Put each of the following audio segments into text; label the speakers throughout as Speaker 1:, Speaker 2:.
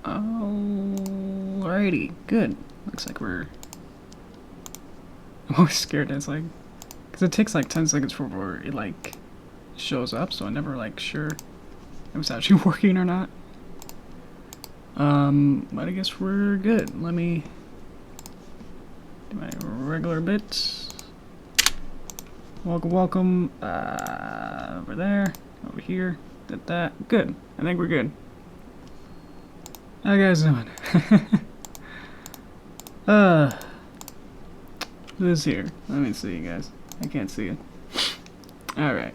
Speaker 1: Alrighty, good. Looks like we're... I'm always scared. It's like... Because it takes like 10 seconds before it like shows up, so I'm never like sure if it's actually working or not. But I guess we're good. Let me do my regular bits. Welcome, welcome. Over there, over here, did that. Good. I think we're good. How you guys doing? Who's here? Let me see you guys. I can't see it. Alright.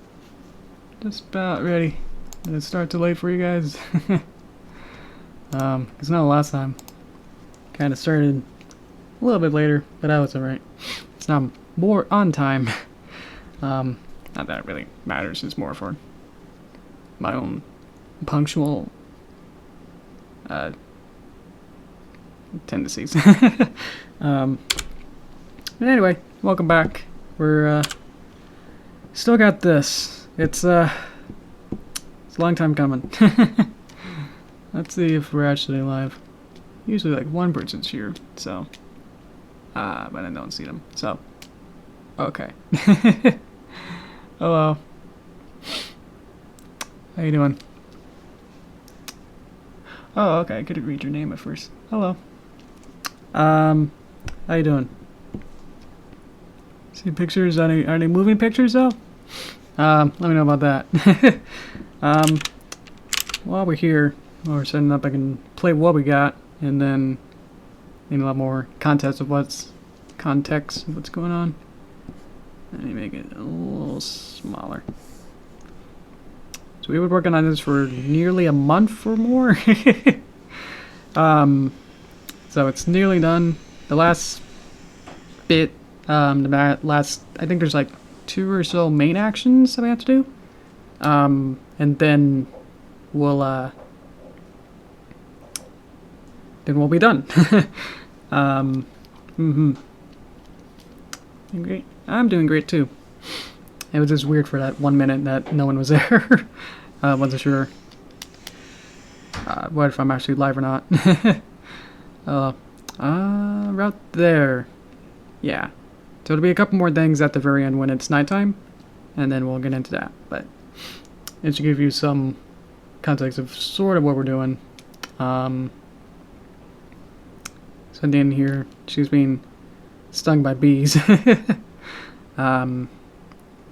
Speaker 1: Just about ready. Did it start too late for you guys? Because no, last time kind of started a little bit later, but I was alright. It's now more on time. Not that it really matters, it's more for my own punctual tendencies. But anyway, welcome back. We're still got this. It's a long time coming. Let's see if we're actually live. Usually like one person's here, so but I don't see them. So okay. Hello. How you doing? Oh, okay. I couldn't read your name at first. Hello. How you doing? See pictures? Are they moving pictures though? Let me know about that. While we're here, while we're setting up, I can play what we got, and then need a lot more context of what's going on. Let me make it a little smaller. So we were working on this for nearly a month or more. So it's nearly done. The last bit, I think there's like 2 or so main actions that we have to do. And then we'll be done. Great. I'm doing great too. It was just weird for that 1 minute that no one was there. Wasn't sure what if I'm actually live or not. Right there. Yeah. So it'll be a couple more things at the very end when it's nighttime, and then we'll get into that. But it should give you some context of sort of what we're doing. So at the end here, she's being stung by bees.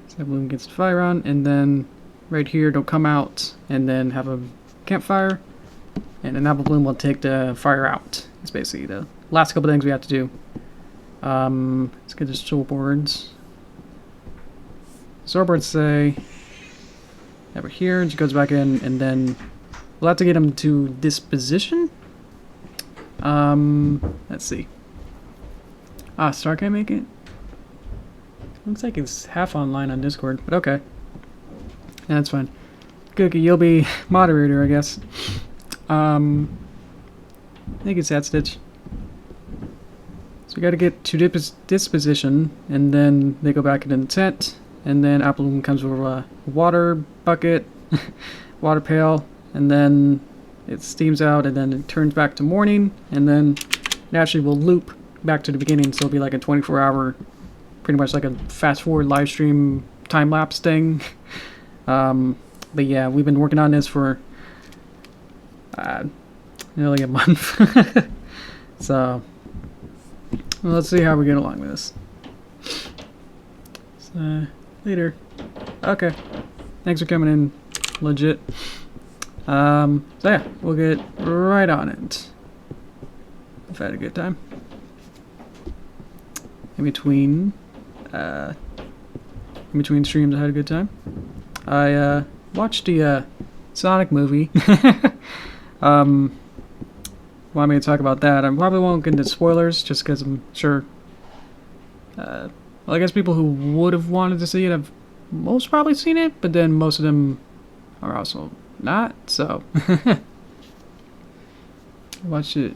Speaker 1: So balloon gets the fire on, and then right here it'll come out and then have a campfire, and an apple bloom will take the fire out. It's basically the last couple things we have to do. Let's get the storyboards. Storyboards say over here, and she goes back in, and then we'll have to get him to disposition. Let's see. Star can't make it. Looks like it's half online on Discord, but okay. Yeah, that's fine. Cookie, you'll be moderator, I guess. I think it's that Stitch. So we gotta get to disposition, and then they go back into the tent, and then Apple comes with a water bucket, water pail, and then it steams out, and then it turns back to morning, and then naturally we'll loop back to the beginning, so it'll be like a 24-hour, pretty much like a fast-forward live stream time-lapse thing. But yeah, we've been working on this for nearly a month. So well, let's see how we get along with this. So, later. Okay. Thanks for coming in, legit. So yeah, we'll get right on it. I've had a good time. In between streams, I had a good time. I watched the Sonic movie. Want me to talk about that? I probably won't get into spoilers, just because I'm sure. Well, I guess people who would have wanted to see it have most probably seen it, but then most of them are also not. So watch it.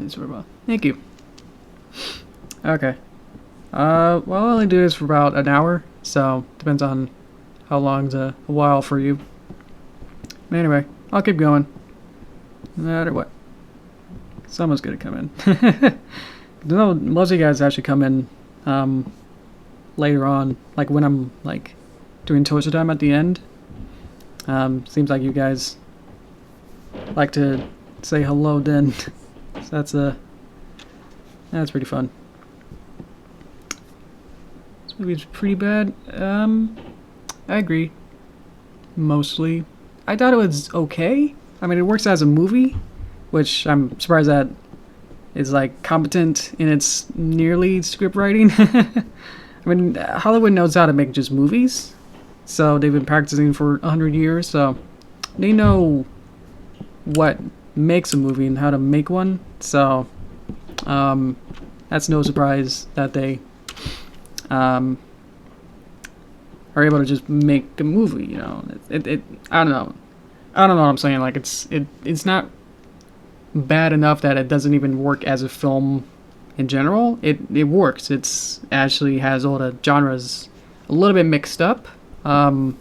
Speaker 1: It's well. Thank you. Okay. Well, I'll only do this for about an hour, so depends on how long's a while for you. Anyway, I'll keep going. no matter what. Someone's gonna come in. No, most of you guys actually come in later on, like when I'm like doing toaster time at the end. Seems like you guys like to say hello then. So that's pretty fun. This movie's pretty bad. I agree. Mostly. I thought it was okay. I mean, it works as a movie, which I'm surprised that is like competent in its nearly script writing. I mean, Hollywood knows how to make just movies, so they've been practicing for 100 years, so they know what makes a movie and how to make one. So that's no surprise that they are able to just make a movie. You know, I don't know. I don't know what I'm saying. Like it's not bad enough that it doesn't even work as a film in general. It works. It's actually has all the genres a little bit mixed up. I'm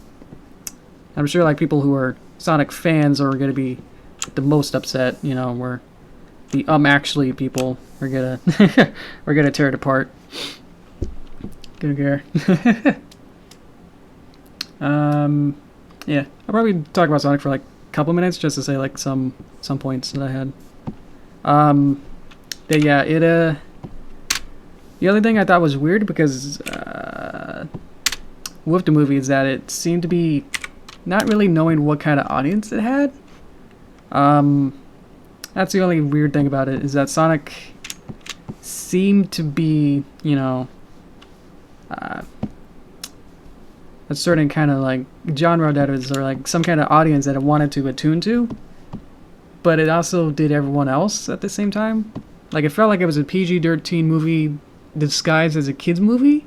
Speaker 1: sure like people who are Sonic fans are gonna be the most upset. You know, where the actually people are gonna are gonna tear it apart. Gonna care. Yeah, I'll probably talk about Sonic for like a couple minutes just to say like some points that I had. But yeah, the other thing I thought was weird because with the movie is that it seemed to be not really knowing what kind of audience it had. That's the only weird thing about it, is that Sonic seemed to be, you know, a certain kind of like genre that is, or like some kind of audience that it wanted to attune to, but it also did everyone else at the same time. Like it felt like it was a PG-13 movie disguised as a kids movie,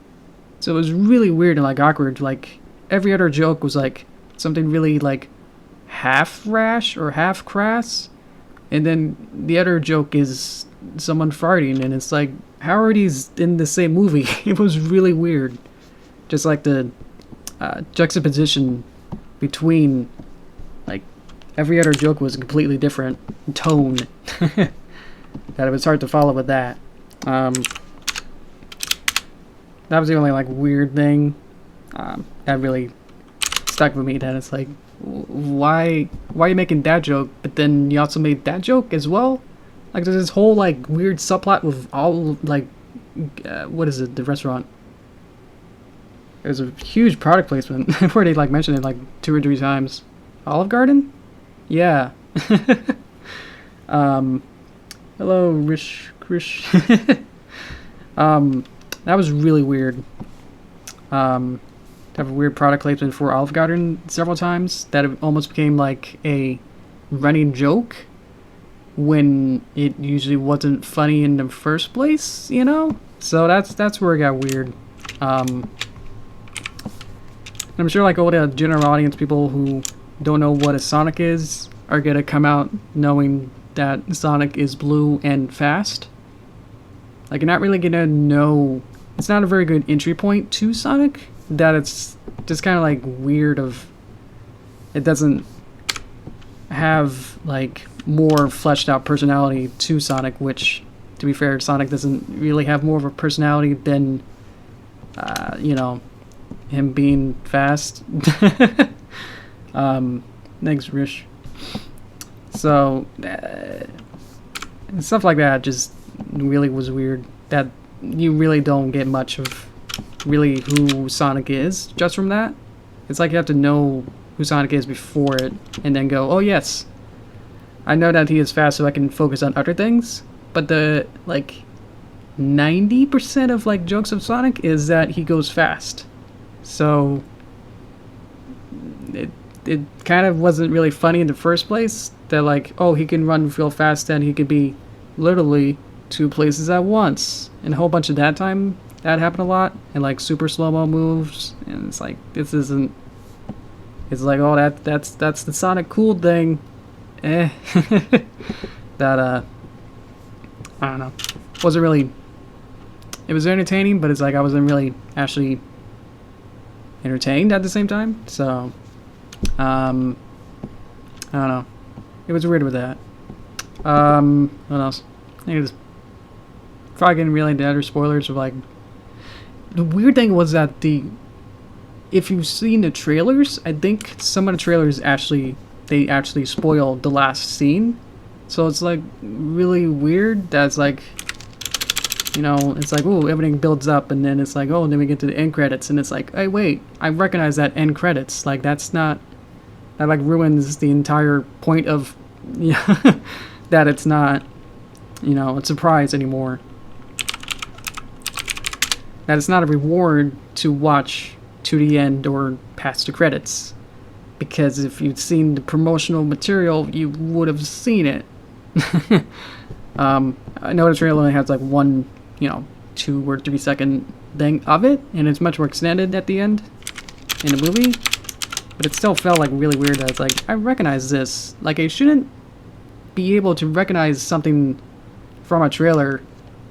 Speaker 1: so it was really weird and like awkward. Like every other joke was like something really like half rash or half crass, and then the other joke is someone farting, and it's like, how are these in the same movie? It was really weird. Just like the juxtaposition between like every other joke was a completely different tone. That it was hard to follow with that. That was the only like weird thing that really stuck with me. That it's like, why are you making that joke, but then you also made that joke as well? Like there's this whole like weird subplot with all like what is it, the restaurant? There's a huge product placement where they like mention it like 2 or 3 times. Olive Garden? Yeah. Hello, Krish. That was really weird. To have a weird product placement for Olive Garden several times that it almost became like a running joke when it usually wasn't funny in the first place, you know? So that's where it got weird. I'm sure like all the general audience people who don't know what a Sonic is are gonna come out knowing that Sonic is blue and fast. Like you're not really gonna know. It's not a very good entry point to Sonic. That it's just kind of like weird of. It doesn't have like more fleshed out personality to Sonic, which, to be fair, Sonic doesn't really have more of a personality than, you know, him being fast. Thanks, Rish. So stuff like that just really was weird. That you really don't get much of really who Sonic is just from that. It's like you have to know who Sonic is before it, and then go, oh yes, I know that he is fast, so I can focus on other things. But the like 90% of like jokes of Sonic is that he goes fast. So it kind of wasn't really funny in the first place. That like, oh, he can run real fast and he could be literally 2 places at once. And a whole bunch of that time, that happened a lot. And like super slow-mo moves. And it's like, this isn't... It's like, oh, that's the Sonic cool thing. That, I don't know. Wasn't really... It was entertaining, but it's like I wasn't really actually entertained at the same time. So, I don't know. It was weird with that. What else? I think it's probably getting really into other spoilers of like. The weird thing was that if you've seen the trailers, I think some of the trailers they actually spoiled the last scene. So it's like really weird. That's like, you know, it's like, oh, everything builds up, and then it's like, oh, then we get to the end credits, and it's like, hey, wait, I recognize that end credits. Like that's not. That like ruins the entire point of, yeah, that it's not, you know, a surprise anymore. That it's not a reward to watch to the end or past the credits. Because if you'd seen the promotional material, you would have seen it. I know the trailer only has like one, you know, 2 or 3 second thing of it, and it's much more extended at the end in the movie. But it still felt like really weird that it's like, I recognize this. Like, I shouldn't be able to recognize something from a trailer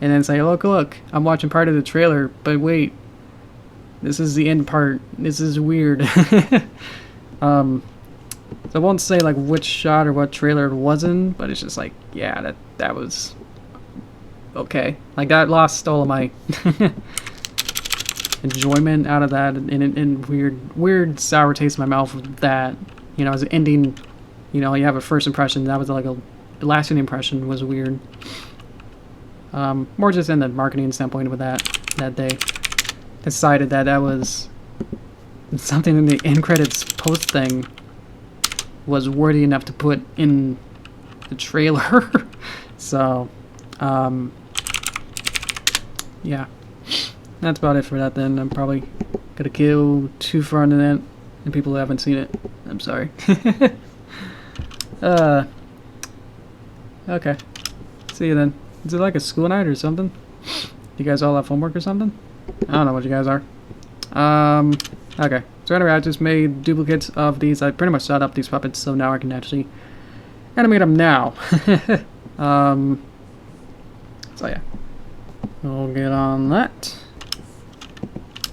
Speaker 1: and then say, look, I'm watching part of the trailer, but wait, this is the end part. This is weird. So I won't say like which shot or what trailer it was in, but it's just like, yeah, that was okay. Like, that lost all of my enjoyment out of that, and weird sour taste in my mouth with that. You know, as an ending, you know, you have a first impression. That was like a lasting impression was weird. More just in the marketing standpoint with that they decided that was something in the end credits post thing was worthy enough to put in the trailer. So, yeah. That's about it for that then. I'm probably gonna go too far into that, and people who haven't seen it, I'm sorry. Okay. See you then. Is it like a school night or something? You guys all have homework or something? I don't know what you guys are. Okay. So anyway, I just made duplicates of these. I pretty much set up these puppets, so now I can actually animate them now. So yeah. We'll get on that.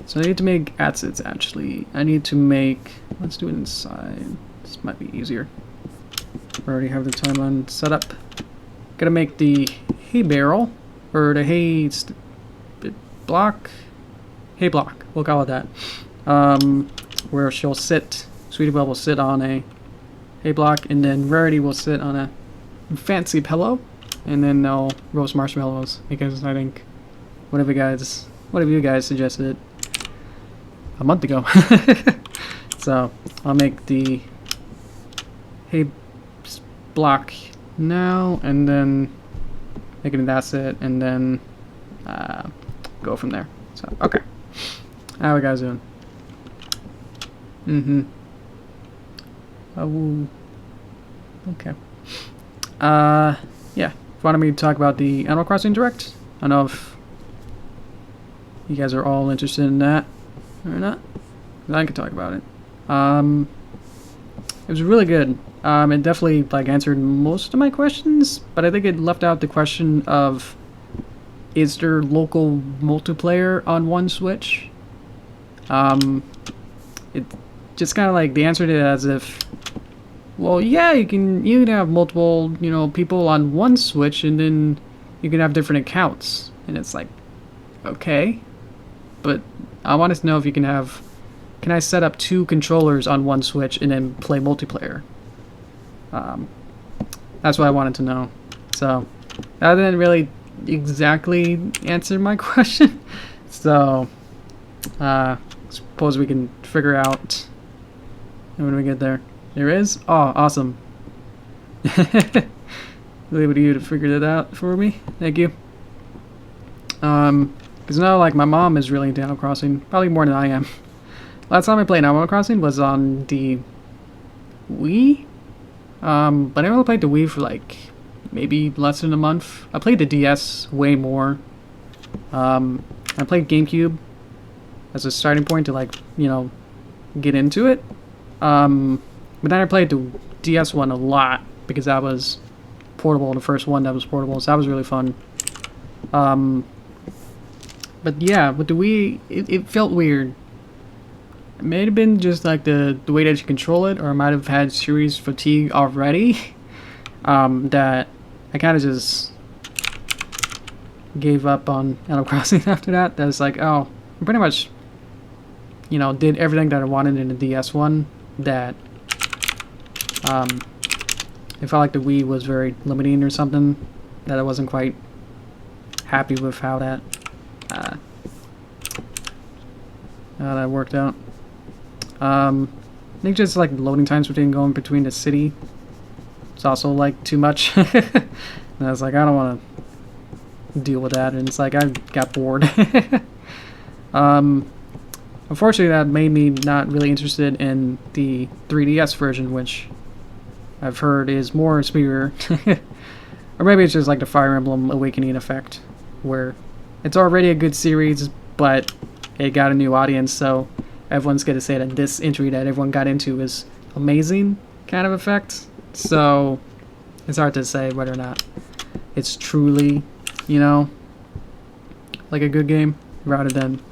Speaker 1: So I need to make assets, actually. I need to make... Let's do it inside. This might be easier. I already have the timeline set up. Gotta make the hay barrel, or the hay block. Hay block, we'll call it that. Where she'll sit. Sweetie Belle will sit on a hay block, and then Rarity will sit on a fancy pillow, and then they'll roast marshmallows, because I think one of you guys suggested it a month ago. So I'll make the hay block now, and then make it an asset, and then go from there. So okay, how are you guys doing? Oh, okay. Yeah. Wanted me to talk about the Animal Crossing Direct. I don't know if you guys are all interested in that or not. I can talk about it. It was really good. It definitely like answered most of my questions, but I think it left out the question of, is there local multiplayer on one Switch? It just kind of like they answered it as if, well, yeah, you can have multiple, you know, people on one Switch, and then you can have different accounts, and it's like, okay, but I want to know if you can I set up 2 controllers on one Switch and then play multiplayer? That's what I wanted to know. So that didn't really exactly answer my question. So suppose we can figure out when we get there. There is? Oh, awesome. Leave it to you to figure that out for me. Thank you. Because now, like, my mom is really into Animal Crossing, probably more than I am. Last time I played Animal Crossing was on the Wii. But I only played the Wii for like maybe less than a month. I played the DS way more. I played GameCube as a starting point to, like, you know, get into it. But then I played the DS one a lot because that was portable, the first one that was portable, so that was really fun. But yeah, with the Wii, it felt weird. It may have been just like the way that you control it, or I might have had series fatigue already. That I kind of just gave up on Animal Crossing after that. That was like, oh, I pretty much, you know, did everything that I wanted in the DS one. That it felt like the Wii was very limiting or something. That I wasn't quite happy with how that worked out. I think just like loading times going between the city. It's also like too much. And I was like, I don't want to deal with that, and it's like I got bored. Unfortunately, that made me not really interested in the 3DS version, which I've heard is more superior. Or maybe it's just like the Fire Emblem Awakening effect, where it's already a good series, but it got a new audience, so everyone's going to say that this entry that everyone got into is amazing kind of effect. So it's hard to say whether or not it's truly, you know, like a good game, rather than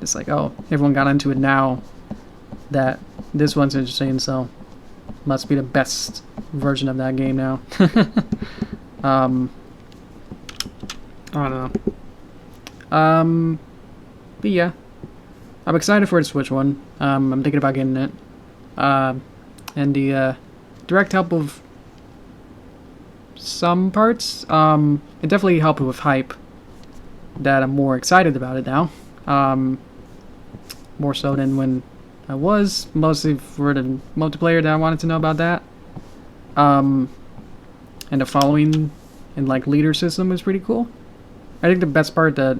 Speaker 1: it's like, oh, everyone got into it now that this one's interesting, so must be the best version of that game now. I don't know. But yeah, I'm excited for the Switch one. I'm thinking about getting it. And the direct help of some parts. It definitely helped with hype that I'm more excited about it now. More so than when I was, mostly for the multiplayer that I wanted to know about that. And the following and like leader system was pretty cool. I think the best part that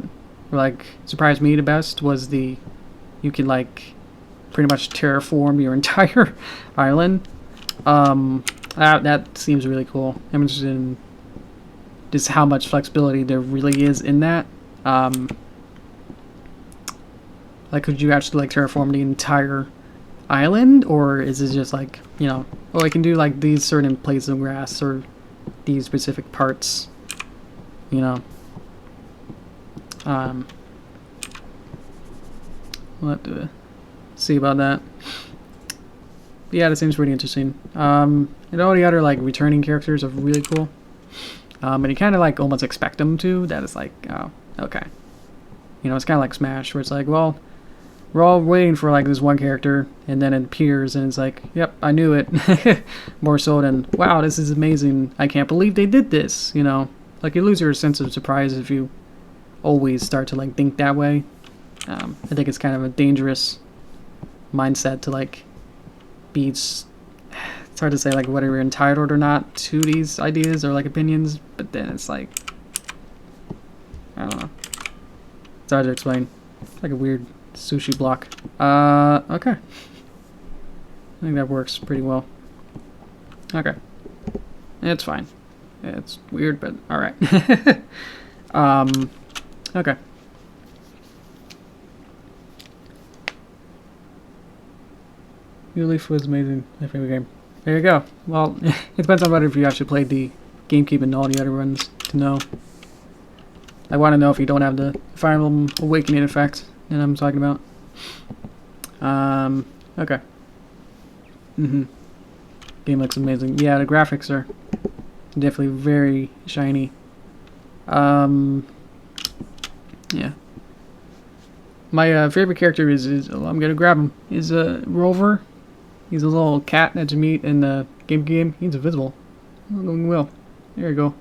Speaker 1: like surprised me the best was you can like pretty much terraform your entire island. That seems really cool. I'm interested in just how much flexibility there really is in that. Like, could you actually like terraform the entire island, or is it just like, you know, oh, I can do like these certain blades of grass or these specific parts, you know? We'll have to see about that. But yeah, that seems pretty interesting. And all the other like returning characters are really cool. And you kind of like almost expect them to. That is like, oh, okay. You know, it's kind of like Smash, where it's like, well, we're all waiting for like this one character, and then it appears, and it's like, yep, I knew it. More so than, wow, this is amazing. I can't believe they did this. You know, like you lose your sense of surprise if you always start to like think that way. I think it's kind of a dangerous mindset to like be. It's hard to say like whether you're entitled or not to these ideas or like opinions, but then it's like, I don't know. It's hard to explain. It's like a weird sushi block. Okay. I think that works pretty well. Okay. It's fine. It's weird, but alright. Okay. New Leaf was amazing. My favorite game. There you go. Well, it depends on whether if you actually played the GameCube and all the other ones to know. I want to know if you don't have the Fire Emblem Awakening effect that I'm talking about. Okay. Game looks amazing. Yeah, the graphics are definitely very shiny. Yeah. My favorite character is I'm gonna grab him. Is Rover. He's a little cat that you meet in the game. He's invisible. Oh, going well. There you go.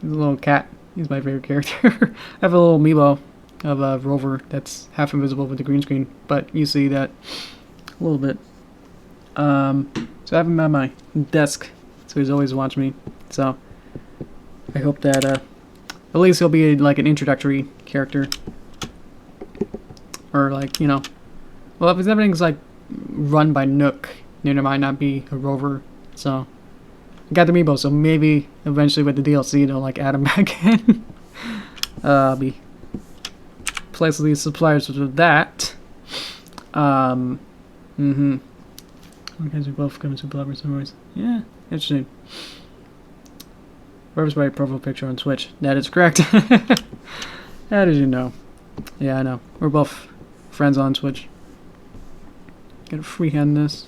Speaker 1: He's a little cat. He's my favorite character. I have a little amiibo of Rover that's half invisible with the green screen, but you see that a little bit. So I have him at my desk, so he's always watching me. So I hope that at least he'll be like an introductory character, or like, you know, well, if everything's like run by Nook, then there might not be a Rover. So I got the amiibo, so maybe eventually with the DLC they'll like add him back in. I'll be pleasantly surprised with that. Okay, we both come to blubber somewhere. Yeah, interesting. Where's my profile picture on Switch? That is correct. How did you know? Yeah, I know. We're both friends on Switch. Gonna freehand this,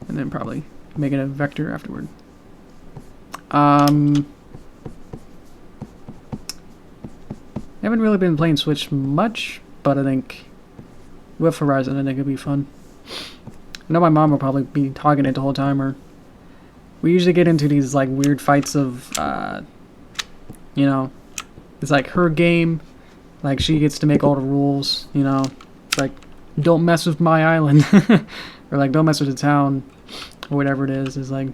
Speaker 1: and then probably make it a vector afterward. I haven't really been playing Switch much, but I think with Horizon, I think it'd be fun. I know my mom will probably be hogging it the whole time, or we usually get into these like weird fights of, you know, it's like her game, like she gets to make all the rules, you know, it's like don't mess with my island, or like don't mess with the town, or whatever it is. It's like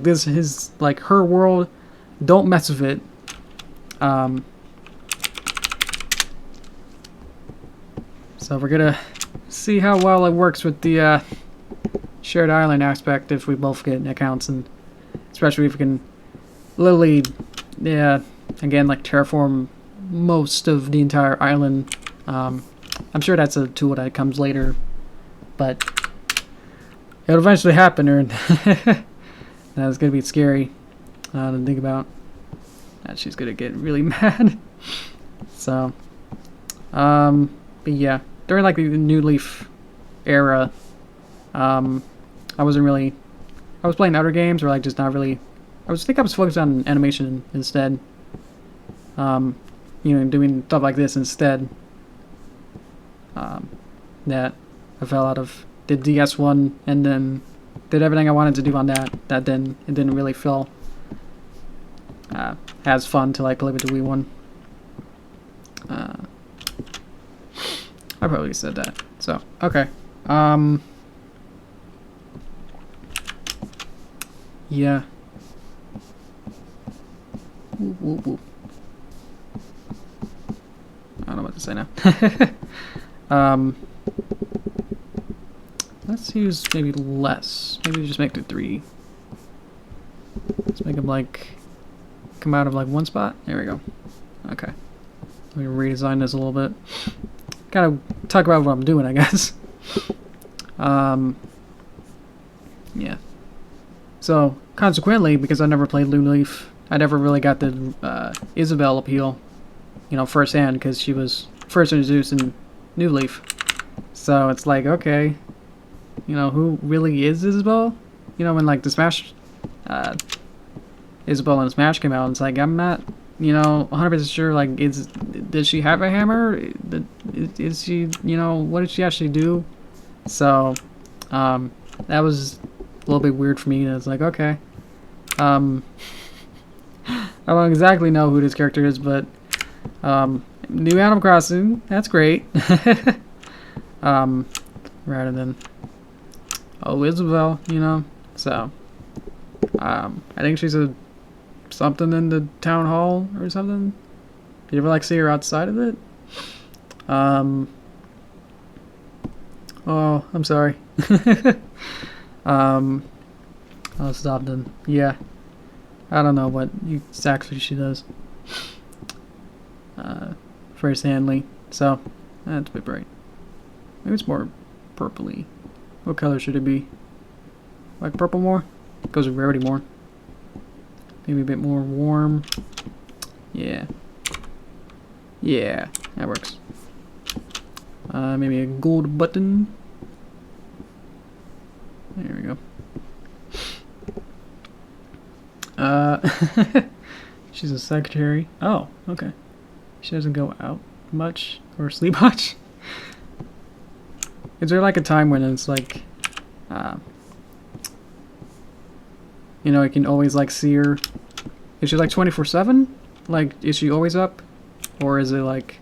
Speaker 1: this is like her world, don't mess with it. So we're gonna see how well it works with the shared island aspect if we both get accounts, and especially if we can literally, yeah, again, like terraform most of the entire island. I'm sure that's a tool that comes later, but it'll eventually happen, or that's gonna be scary to think about. That she's gonna get really mad. So, but yeah, during like the New Leaf era, I wasn't really. I was playing other games, or like just not really. I think I was focused on animation instead. You know, doing stuff like this instead. That I fell out of. Did DS1 and then did everything I wanted to do on that. It didn't really feel as fun to like play with the Wii one. I probably said that. So okay. Yeah. Woo, woo, woo. I don't know what to say now. Let's use maybe less. Maybe just make it 3. Let's make them like come out of like one spot. There we go. Okay. Let me redesign this a little bit. Gotta talk about what I'm doing, I guess. Yeah. So consequently, because I never played New Leaf, I never really got the Isabelle appeal, you know, firsthand, because she was first introduced in New Leaf. So it's like, okay, you know, who really is Isabelle? You know, when like the Smash, Isabelle and Smash came out, it's like, I'm not, you know, 100% sure, like, does she have a hammer? Is she, you know, what did she actually do? So, that was a little bit weird for me. It's like, okay, I don't exactly know who this character is, but, new Animal Crossing, that's great. Rather than, oh, Isabelle, you know, so, I think she's something in the town hall or something. You ever like see her outside of it? Oh, I'm sorry. I'll stop then. Yeah, I don't know what exactly she does. First-handly, so that's a bit bright. Maybe it's more purpley. What color should it be? Like purple more? It goes with rarity more. Maybe a bit more warm. Yeah. Yeah, that works. Maybe a gold button. There we go. She's a secretary. Oh, okay. She doesn't go out much or sleep much. Is there like a time when it's like, you know, I can always like see her? Is she like 24/7? Like, is she always up? Or is it like,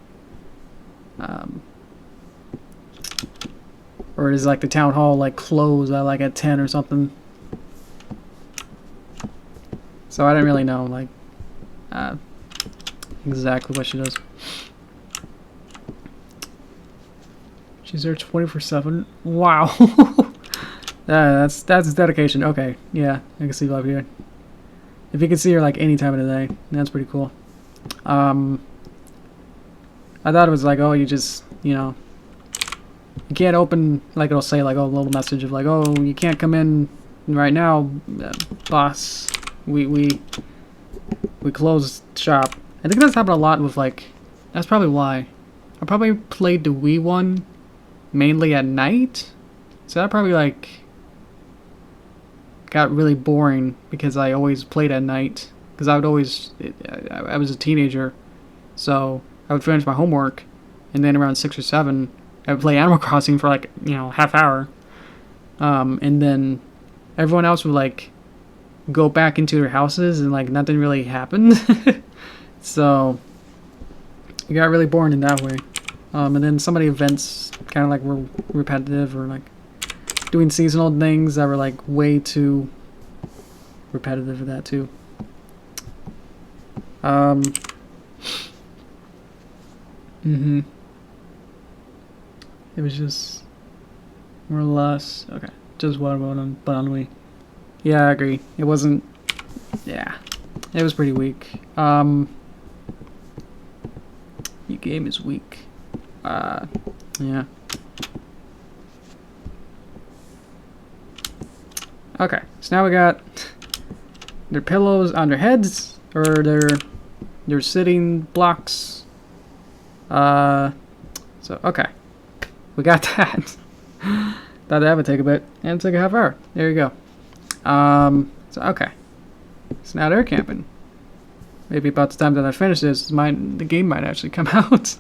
Speaker 1: or is like the town hall like closed at like at 10 or something? So I didn't really know like exactly what she does. She's there 24/7. Wow. That's dedication. Okay, yeah, I can see up here. If you can see her like any time of the day, that's pretty cool. I thought it was like, oh, you just, you know, you can't open, like it'll say like, oh, a little message of like, oh, you can't come in right now, boss. We closed shop. I think that's happened a lot with like, that's probably why. I probably played the Wii one mainly at night, so that probably like got really boring because I always played at night. Because I was a teenager, so I would finish my homework, and then around 6 or 7, I would play Animal Crossing for like, half hour. And then everyone else would like go back into their houses and like nothing really happened. So it got really boring in that way. And then some of the events kind of like were repetitive, or like doing seasonal things that were like way too repetitive for that too. It was just more or less okay. Just what about Wii? Yeah, I agree. It wasn't. Yeah, it was pretty weak. Your game is weak. Yeah. Okay, so now we got their pillows on their heads, or their sitting blocks. So okay, we got that. Thought that would take a bit, and it took a half hour. There you go. So okay, so now they're camping. Maybe about the time that I finish this, the game might actually come out.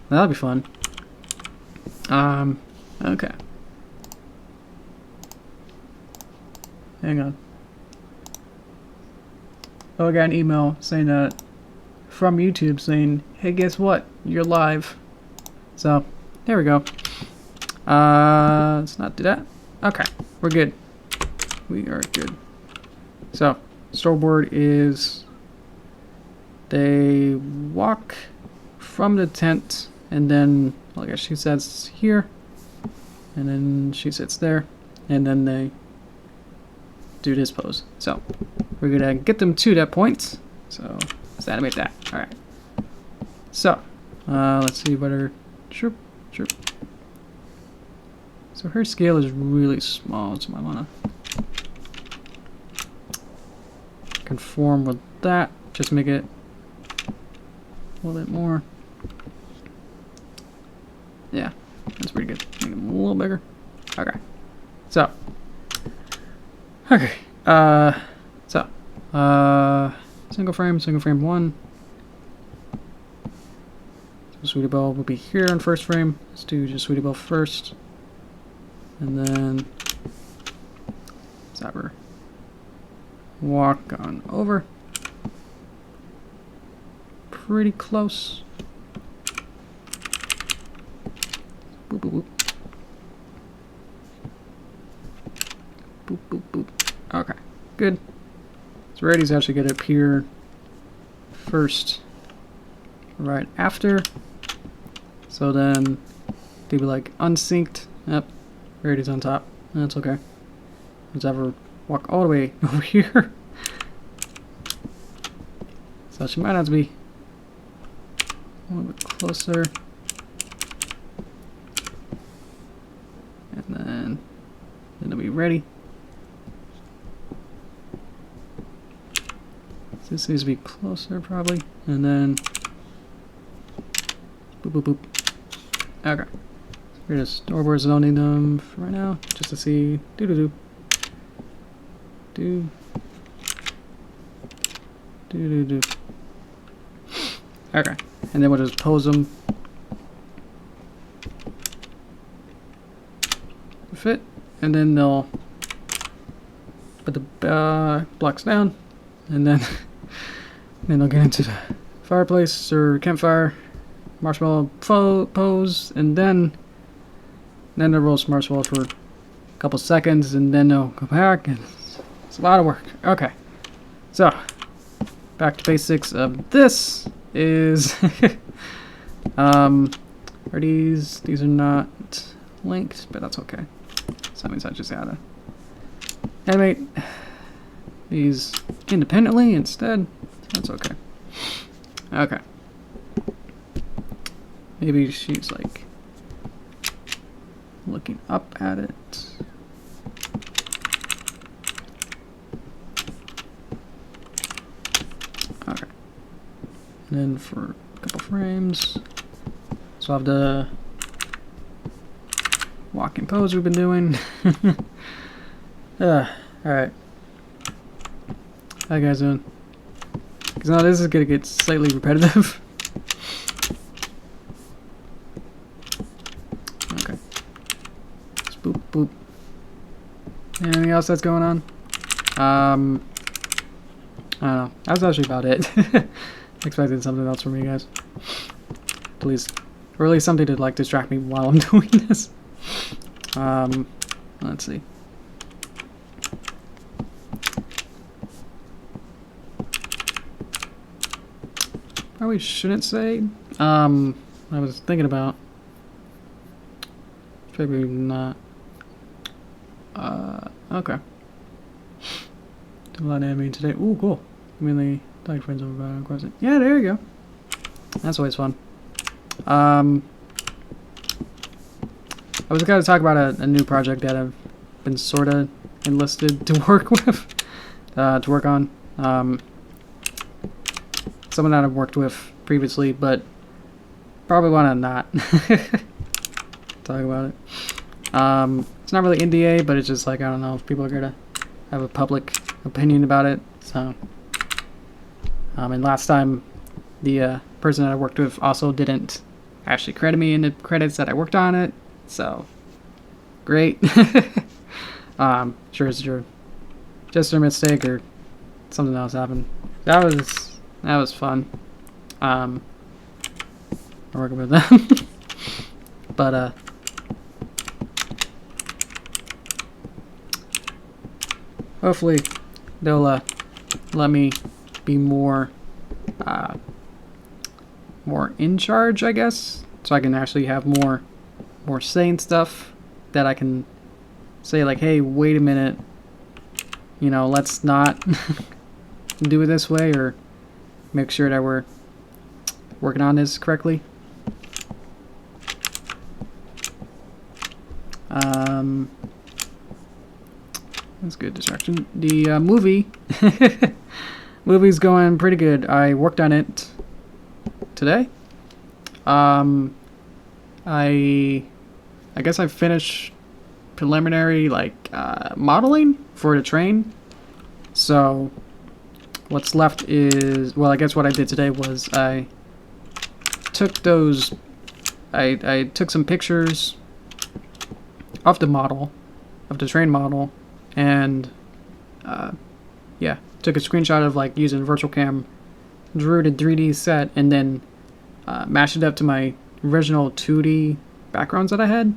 Speaker 1: That'll be fun. Okay. Hang on. Oh, I got an email saying that from YouTube saying, "Hey, guess what? You're live." So there we go. Let's not do that. Okay, we're good. We are good. So storyboard is they walk from the tent, and then I guess she sits here, and then she sits there, and then they do this pose. So we're gonna get them to that point. So let's animate that. All right. So let's see what her chirp. So her scale is really small, so I wanna conform with that. Just make it a little bit more. Yeah, that's pretty good. Make it a little bigger. Okay. So. Okay. Single frame 1. So Sweetie Belle will be here on first frame. Let's do just Sweetie Belle first. And then let's have her walk on over. Pretty close. Boop, boop, boop. Boop, boop, boop. Okay, good. So Rarity's actually going to appear first, right after. So then they'd be like unsynced. Yep, Rarity's on top. That's okay. Let's have her walk all the way over here. So she might have to be a little bit closer. And then it'll be ready. So this needs to be closer probably. And then boop boop boop. Okay. We're just storyboards, don't need them for right now, just to see do. Okay, and then we'll just pose them. Fit, and then they'll put the blocks down, and then they'll get into the fireplace or campfire, marshmallow pose, and then they'll roast marshmallow for a couple seconds, and then they'll go back, and it's a lot of work. Okay, so back to basics of this is are these are not linked, but that's okay. So that means I just gotta animate these independently instead. That's okay. Okay. Maybe she's like looking up at it. Okay. And then for a couple frames, so I have the walking pose we've been doing. Alright. How you guys doing? Because now this is going to get slightly repetitive. Okay. Just boop, boop. Anything else that's going on? I don't know. That's actually about it. Expecting something else from you guys. Please. Or at least something to like distract me while I'm doing this. Let's see. Probably shouldn't say. I was thinking about. Maybe not. Okay. Do a lot of animating today. Ooh, cool. Really like friends over about question. Yeah, there you go. That's always fun. I was going to talk about a new project that I've been sort of enlisted to work with, to work on. Someone that I've worked with previously, but probably want to not talk about it. It's not really NDA, but it's just like, I don't know if people are going to have a public opinion about it. So, and last time, the person that I worked with also didn't actually credit me in the credits that I worked on it. So, great. Sure it's just a mistake or something else happened. That was fun. Working with them. But hopefully they'll let me be more in charge, I guess, so I can actually have more say in stuff that I can say like, hey, wait a minute, you know, let's not do it this way, or make sure that we're working on this correctly. That's a good distraction. The movie's going pretty good. I worked on it today. I guess I finished preliminary modeling for the train. So what's left is, well, I guess what I did today was I took those, I took some pictures of the model, of the train model, and yeah, took a screenshot of like using virtual cam, drew the 3D set, and then mashed it up to my original 2D backgrounds that I had.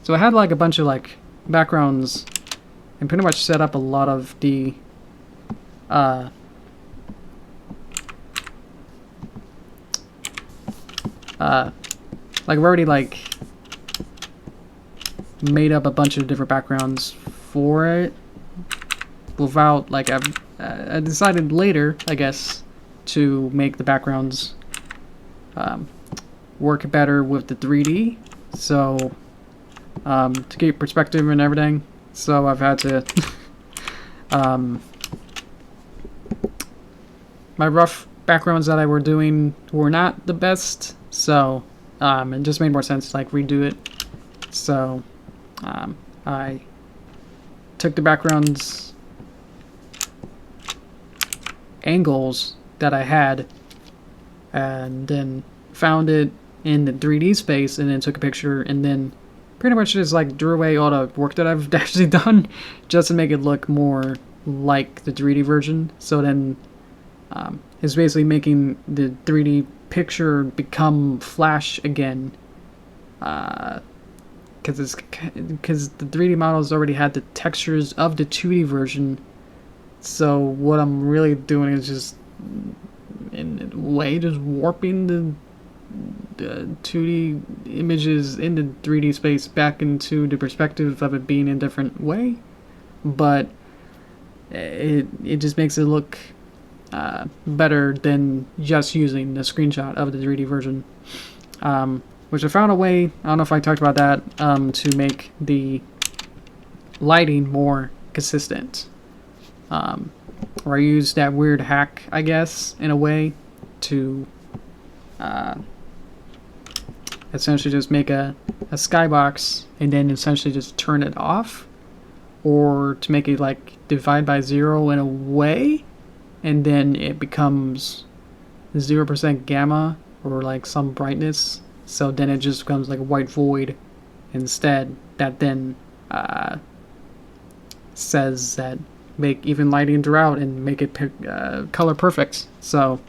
Speaker 1: So I had like a bunch of like backgrounds and pretty much set up a lot of the like I've already like made up a bunch of different backgrounds for it without like I decided later, I guess, to make the backgrounds work better with the 3D, so to get perspective and everything. So I've had to my rough backgrounds that I were doing were not the best, so it just made more sense to like redo it. So I took the backgrounds angles that I had and then found it in the 3D space and then took a picture and then pretty much just like drew away all the work that I've actually done just to make it look more like the 3D version. So then it's basically making the 3D picture become Flash again, because the 3D models already had the textures of the 2D version. So what I'm really doing is just in a way just warping the 2D images in the 3D space back into the perspective of it being in a different way, but it just makes it look better than just using the screenshot of the 3D version, which I found a way, I don't know if I talked about that, to make the lighting more consistent, or I used that weird hack, I guess, in a way to essentially just make a skybox and then essentially just turn it off or to make it like divide by 0 in a way, and then it becomes 0% gamma or like some brightness, so then it just becomes like a white void instead, that then says that make even lighting throughout and make it color perfect. So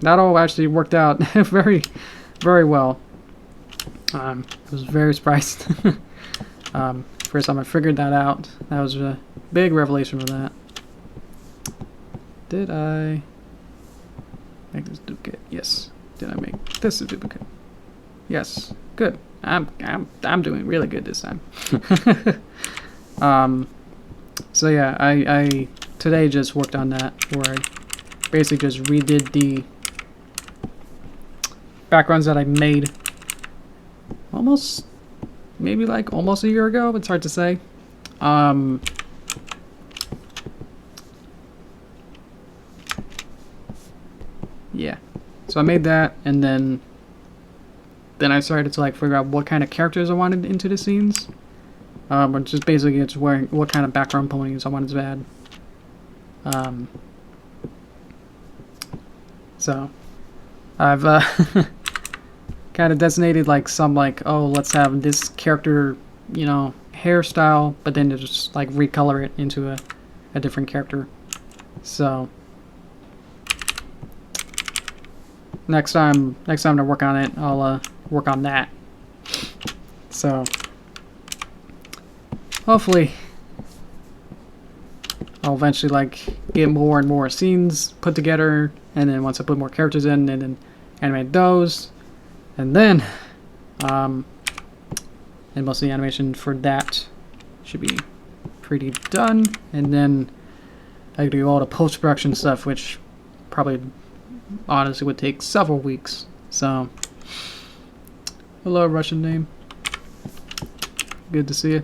Speaker 1: that all actually worked out very, very well. I was very surprised. First time I figured that out. That was a big revelation for that. Did I make this duplicate? Yes. Did I make this a duplicate? Yes. Good. I'm doing really good this time. So yeah, I today just worked on that, where I basically just redid the backgrounds that I made almost a year ago. It's hard to say. Yeah. So I made that, and then I started to like figure out what kind of characters I wanted into the scenes. But just basically it's what kind of background ponies I wanted to add. So I've kind of designated like some like, oh, let's have this character, you know, hairstyle, but then just like recolor it into a different character. So next time to work on it, I'll work on that. So hopefully I'll eventually like get more and more scenes put together, and then once I put more characters in, and then animate those, and then and most of the animation for that should be pretty done, and then I can do all the post-production stuff, which probably honestly would take several weeks. So hello, Russian name, good to see you.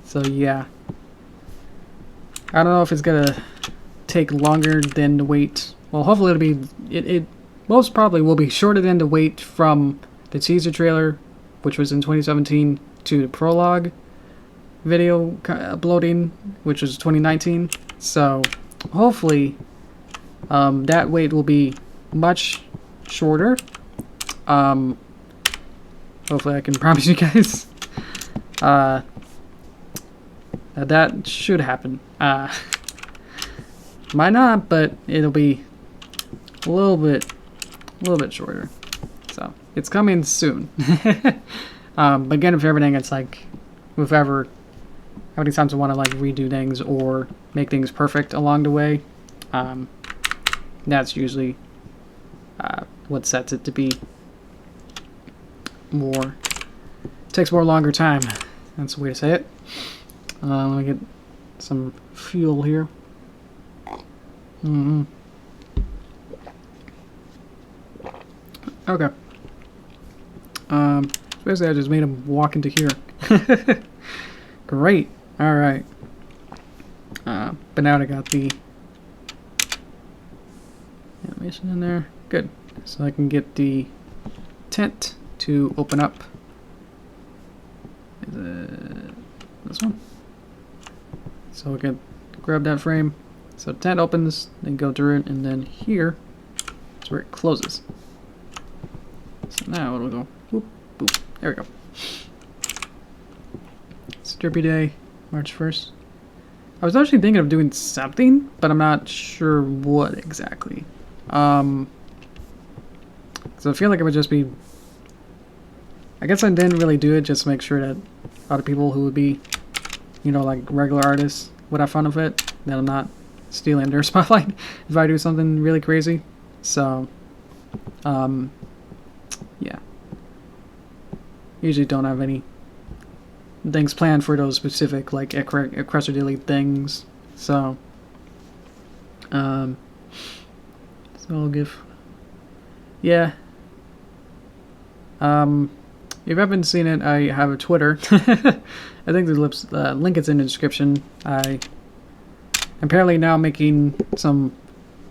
Speaker 1: So yeah, I don't know if it's gonna take longer than the wait. Well, hopefully it'll be, it most probably will be shorter than the wait from the teaser trailer, which was in 2017, to the prologue video uploading, which was 2019. So hopefully that wait will be much shorter. Hopefully I can promise you guys that should happen. Might not, but it'll be a little bit shorter. So it's coming soon. But again, with everything, it's like with how many times I want to like redo things or make things perfect along the way. That's usually what sets it to be more. Takes more longer time. That's the way to say it. Let me get some fuel here. Okay. Basically I just made him walk into here. Great. Alright. But now I got the animation in there. Good. So I can get the tent to open up. This one. So we can grab that frame. So tent opens, then go through it, and then here is where it closes. So now it'll go boop, boop. There we go. It's Derpy Day, March 1st. I was actually thinking of doing something, but I'm not sure what exactly. So I feel like it would just be, I guess I didn't really do it just to make sure that other people who would be, you know, like regular artists would have fun with it, that I'm not stealing their spotlight if I do something really crazy. So, yeah. Usually don't have any things planned for those specific, like, Crescerdilly things. So, so I'll give, yeah. If you haven't seen it, I have a Twitter. I think the link is in the description. I am apparently now making some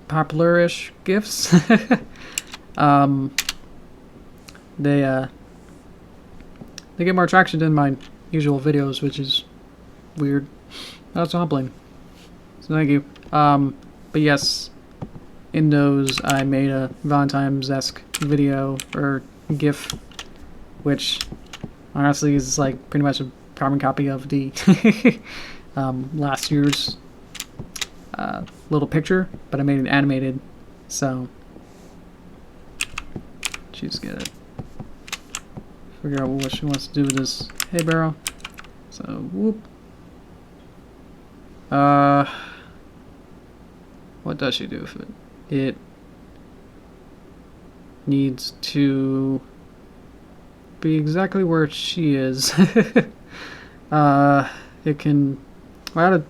Speaker 1: popular-ish GIFs. They get more traction than my usual videos, which is weird. That's humbling. So thank you. But yes, in those I made a Valentine's-esque video or GIF, which honestly is like pretty much a carbon copy of the last year's little picture, but I made it animated, so she's gonna figure out what she wants to do with this hay barrel. So whoop. What does she do with it? It needs to be exactly where she is. It can. Well,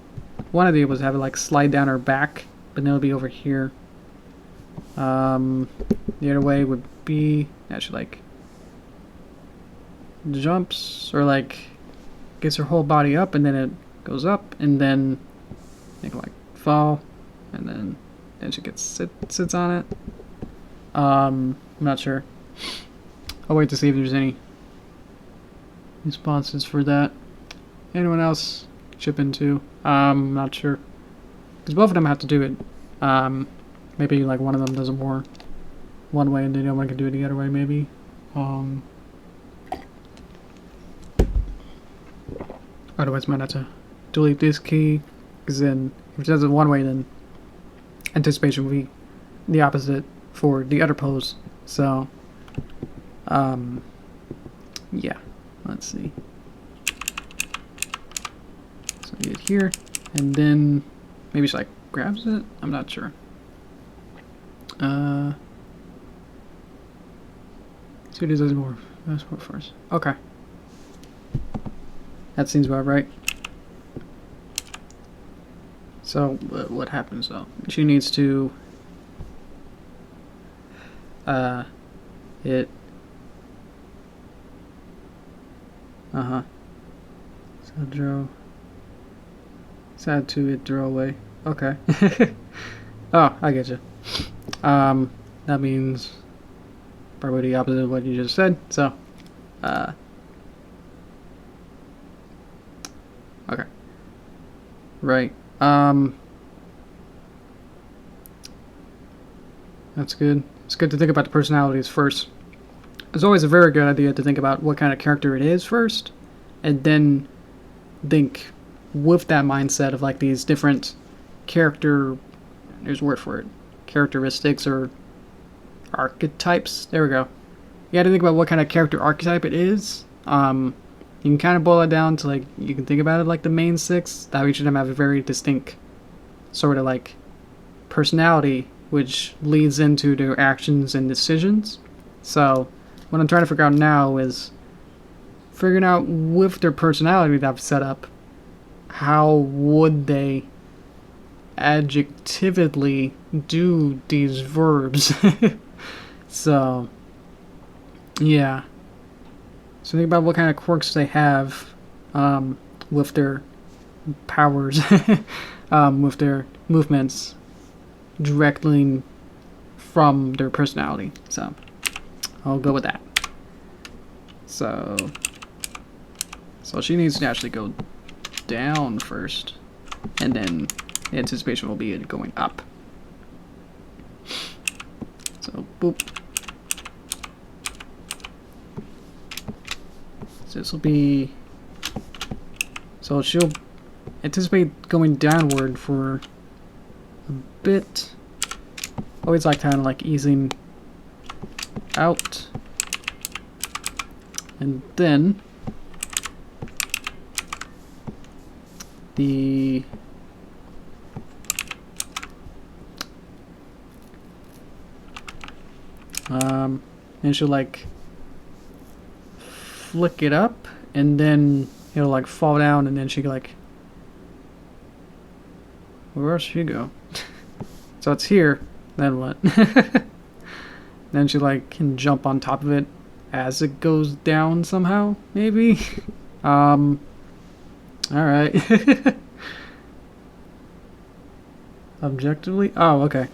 Speaker 1: one idea was have it like slide down her back, but then it'll be over here. The other way would be actually like jumps or like gets her whole body up, and then it goes up, and then it can like fall, and then she gets sits on it. I'm not sure. I'll wait to see if there's any responses for that. Anyone else chip into? I'm not sure, because both of them have to do it. Maybe like one of them does it more one way and the other one can do it the other way, maybe. Otherwise, might have to delete this key, because then if it does it one way, then anticipation will be the opposite for the other pose. So, yeah. Let's see. So we get here, and then maybe she like grabs it. I'm not sure. See what it does more. That's what first. Okay. That seems about right. So what happens though? She needs to it so draw sad to it draw away. Okay. Oh, I get you. That means probably the opposite of what you just said. So okay. Right. That's good. It's good to think about the personalities first. It's always a very good idea to think about what kind of character it is first, and then think with that mindset of like these different there's a word for it, characteristics or archetypes. There we go. You got to think about what kind of character archetype it is. You can kind of boil it down to like, you can think about it like the main six, that each of them have a very distinct sort of like personality, which leads into their actions and decisions. So what I'm trying to figure out now is figuring out with their personality that I've set up, how would they adjectively do these verbs. So yeah, so think about what kind of quirks they have with their powers, with their movements directly from their personality. So I'll go with that. So she needs to actually go down first, and then the anticipation will be it going up. So boop. So this will be, so she'll anticipate going downward for a bit. Always like kind of like easing out, and then the and she'll like flick it up, and then it'll like fall down, and then she like, where else she go? So it's here, then what? Then she like can jump on top of it as it goes down somehow, maybe. All right. Objectively, oh, okay.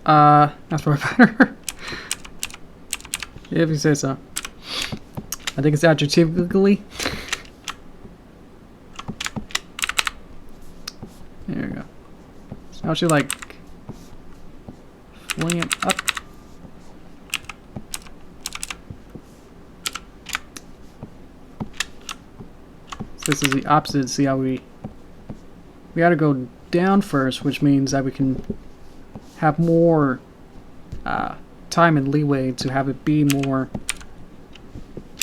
Speaker 1: That's probably better. If you say so. I think it's adjectively. There we go. So now she like fling it up. So this is the opposite. See how we gotta go down first, which means that we can have more time and leeway to have it be more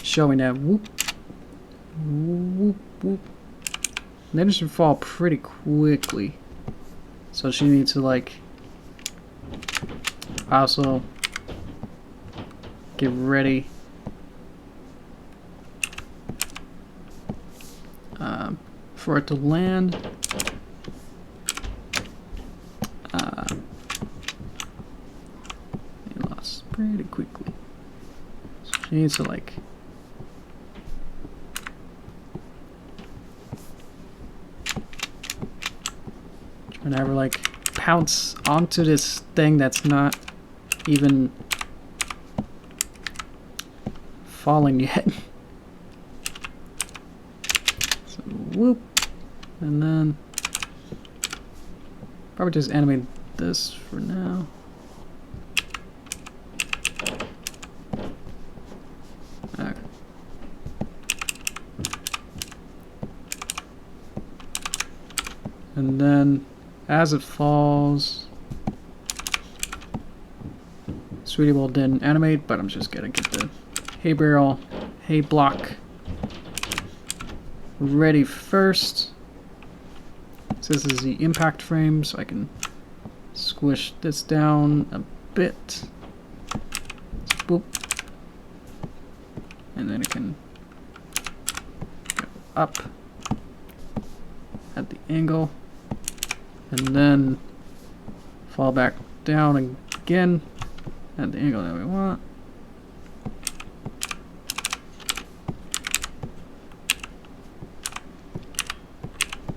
Speaker 1: showing that whoop, whoop, whoop. And then it should fall pretty quickly. So she needs to like also get ready for it to land. It lost pretty quickly. So she needs to like trying to have her like pounce onto this thing that's not even falling yet. So whoop, and then probably just animate this for now. Okay. And then as it falls, Sweetie Belle didn't animate, but I'm just gonna get the hay barrel, hay block ready first. So this is the impact frame, so I can squish this down a bit. Boop. And then it can go up at the angle. And then fall back down again at the angle that we want.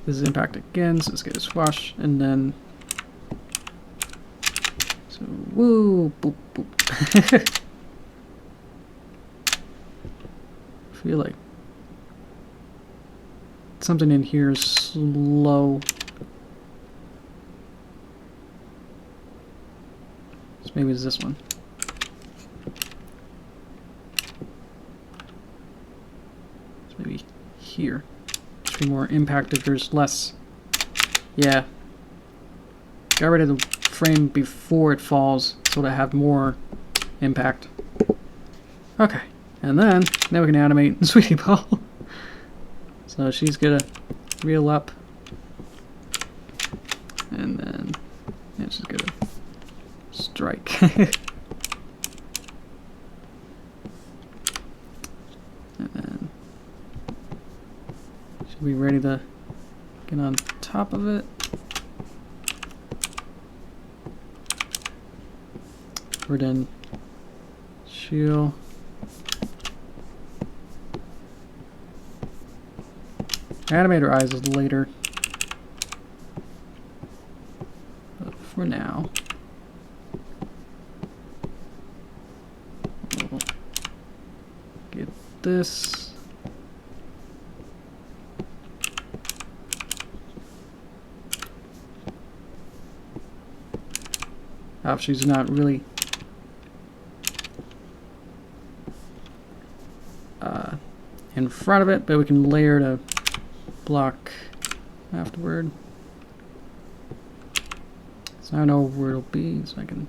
Speaker 1: This is impact again, so let's get a squash, and then so woo, boop, boop. I feel like something in here is slow. So maybe it's this one. So maybe here. Be more impact if there's less. Yeah. Got rid of the frame before it falls so to have more impact. Okay. And then we can animate Sweetie Belle. So she's gonna reel up. And then yeah, she's gonna strike. And then be ready to get on top of it. We're done. Shield. Animate her eyes later. But for now, we'll get this. Oh, she's not really in front of it, but we can layer to block afterward. So I know where it'll be, so I can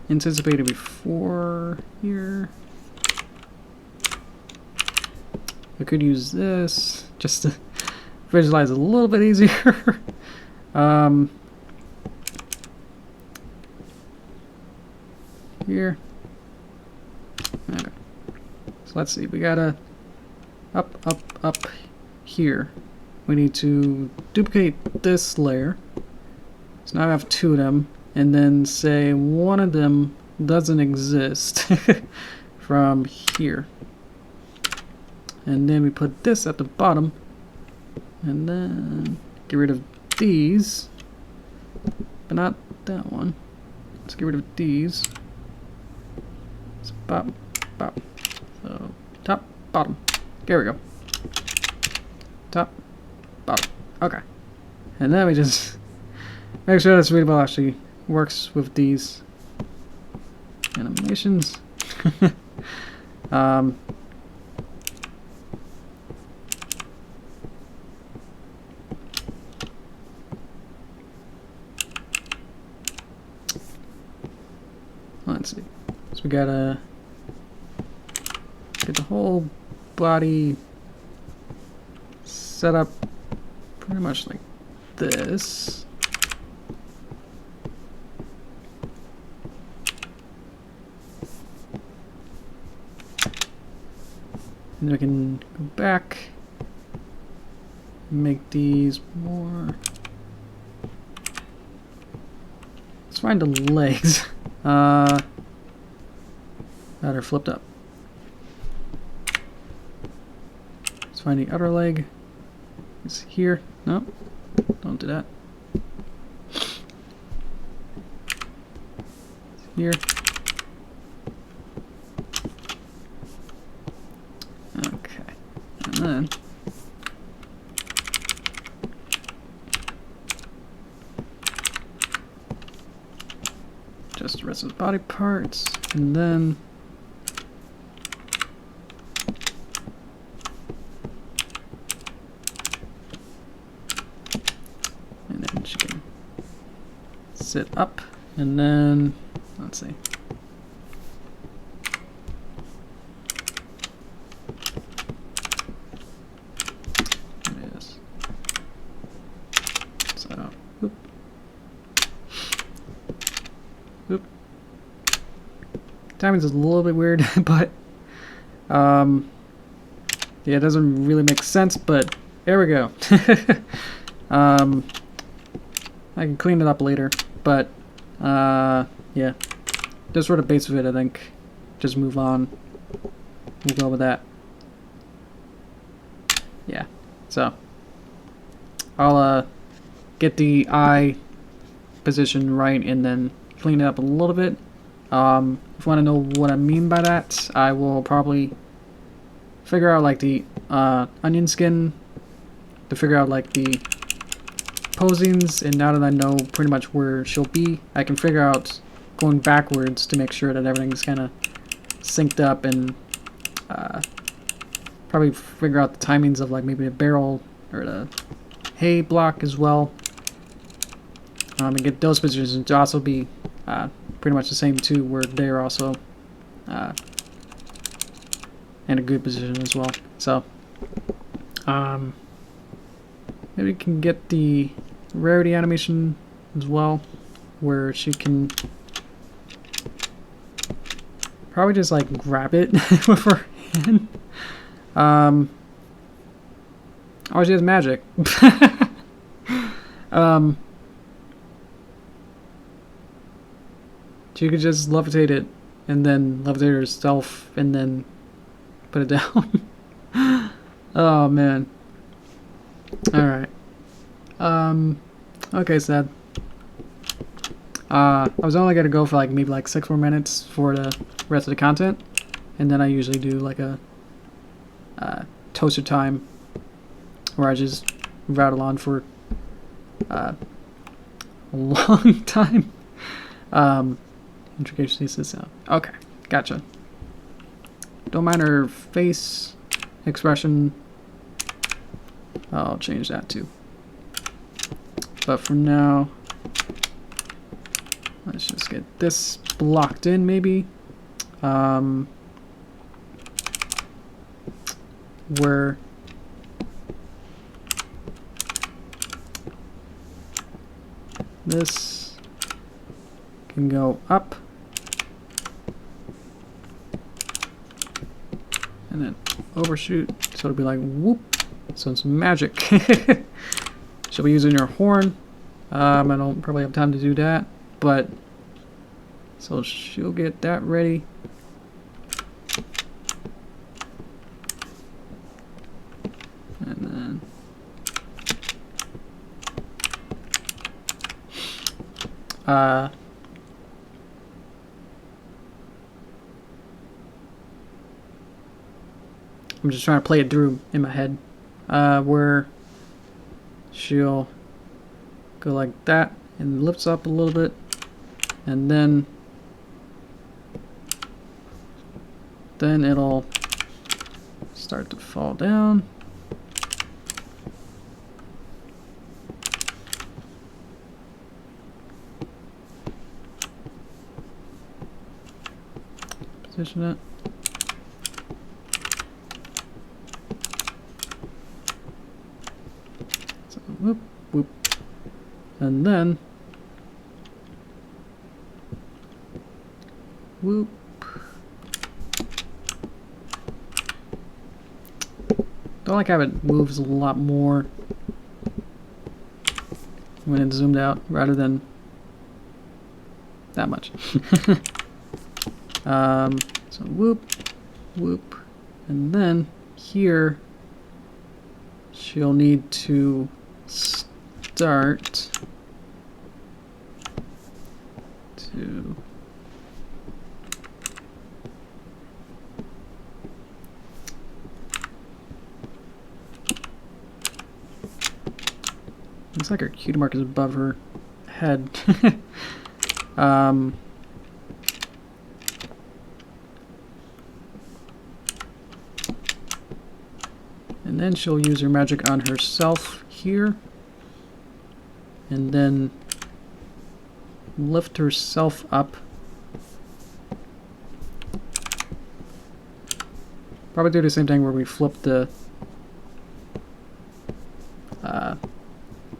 Speaker 1: anticipate it before here. I could use this just to visualize it a little bit easier. Here. Okay. So let's see, we gotta up here. We need to duplicate this layer. So now I have two of them, and then say one of them doesn't exist from here. And then we put this at the bottom, and then get rid of these, but not that one. Let's get rid of these. So bop, bop. So top, bottom. There we go. Top, bottom. Okay. And then we just make sure this readable actually works with these animations. Let's see. So we gotta get the whole body set up pretty much like this. And then we can go back and make these more. Let's find the legs. That are flipped up. Let's find the other leg. It's here. No, don't do that. It's here. Okay, and then just the rest of the body parts, and then she can sit up, and then let's see. It is. So, oop. Oop. Timing's a little bit weird, but yeah, it doesn't really make sense, but there we go. I can clean it up later, but yeah, just for the base of it, I think just move on. We'll go with that. Yeah, so I'll get the eye position right and then clean it up a little bit. If you want to know what I mean by that, I will probably figure out like the onion skin to figure out like the posings, and now that I know pretty much where she'll be, I can figure out going backwards to make sure that everything's kind of synced up, and probably figure out the timings of like maybe the barrel or the hay block as well, and get those positions to also be pretty much the same too, where they're also in a good position as well. So maybe we can get the rarity animation as well, where she can probably just like grab it with her hand. Oh, she has magic. She could just levitate it and then levitate herself and then put it down. Oh man. Alright. Okay, sad. I was only gonna go for like maybe like 6 more minutes for the rest of the content, and then I usually do like a toaster time where I just rattle on for a long time. Intrication sound. Okay, gotcha. Don't mind her face expression. I'll change that too. But for now, let's just get this blocked in maybe. Where this can go up and then overshoot, so it'll be like whoop. So it's magic. She'll be using her horn. I don't probably have time to do that, but so she'll get that ready. And then I'm just trying to play it through in my head. Where she'll go like that and lifts up a little bit, and then it'll start to fall down. Position it. So whoop, whoop. And then whoop. Don't like how it moves a lot more when it's zoomed out rather than that much. So whoop, whoop, and then here she'll need to start to looks like her cutie mark is above her head. And then she'll use her magic on herself here, and then lift herself up. Probably do the same thing where we flip the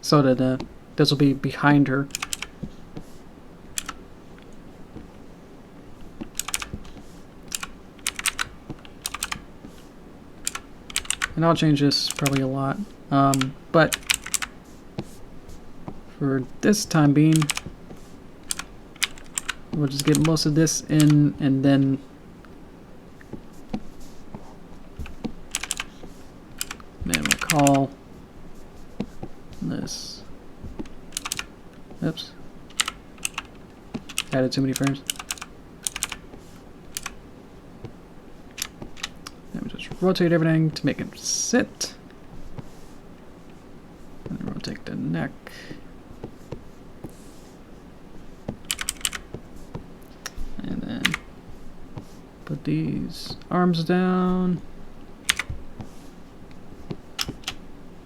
Speaker 1: so that this will be behind her. And I'll change this probably a lot, but for this time being, we'll just get most of this in, and then we'll call this, oops, added too many frames. And we just rotate everything to make it sit, and then rotate the neck. And then put these arms down.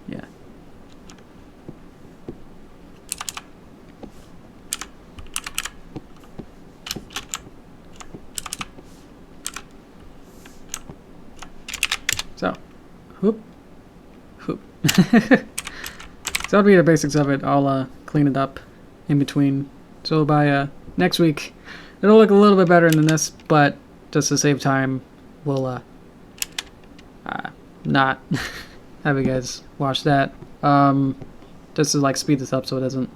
Speaker 1: Yeah. So, whoop, whoop. So that'll be the basics of it. I'll clean it up in between. So by next week, it'll look a little bit better than this, but just to save time, we'll not have you guys watch that. Just to like speed this up so it doesn't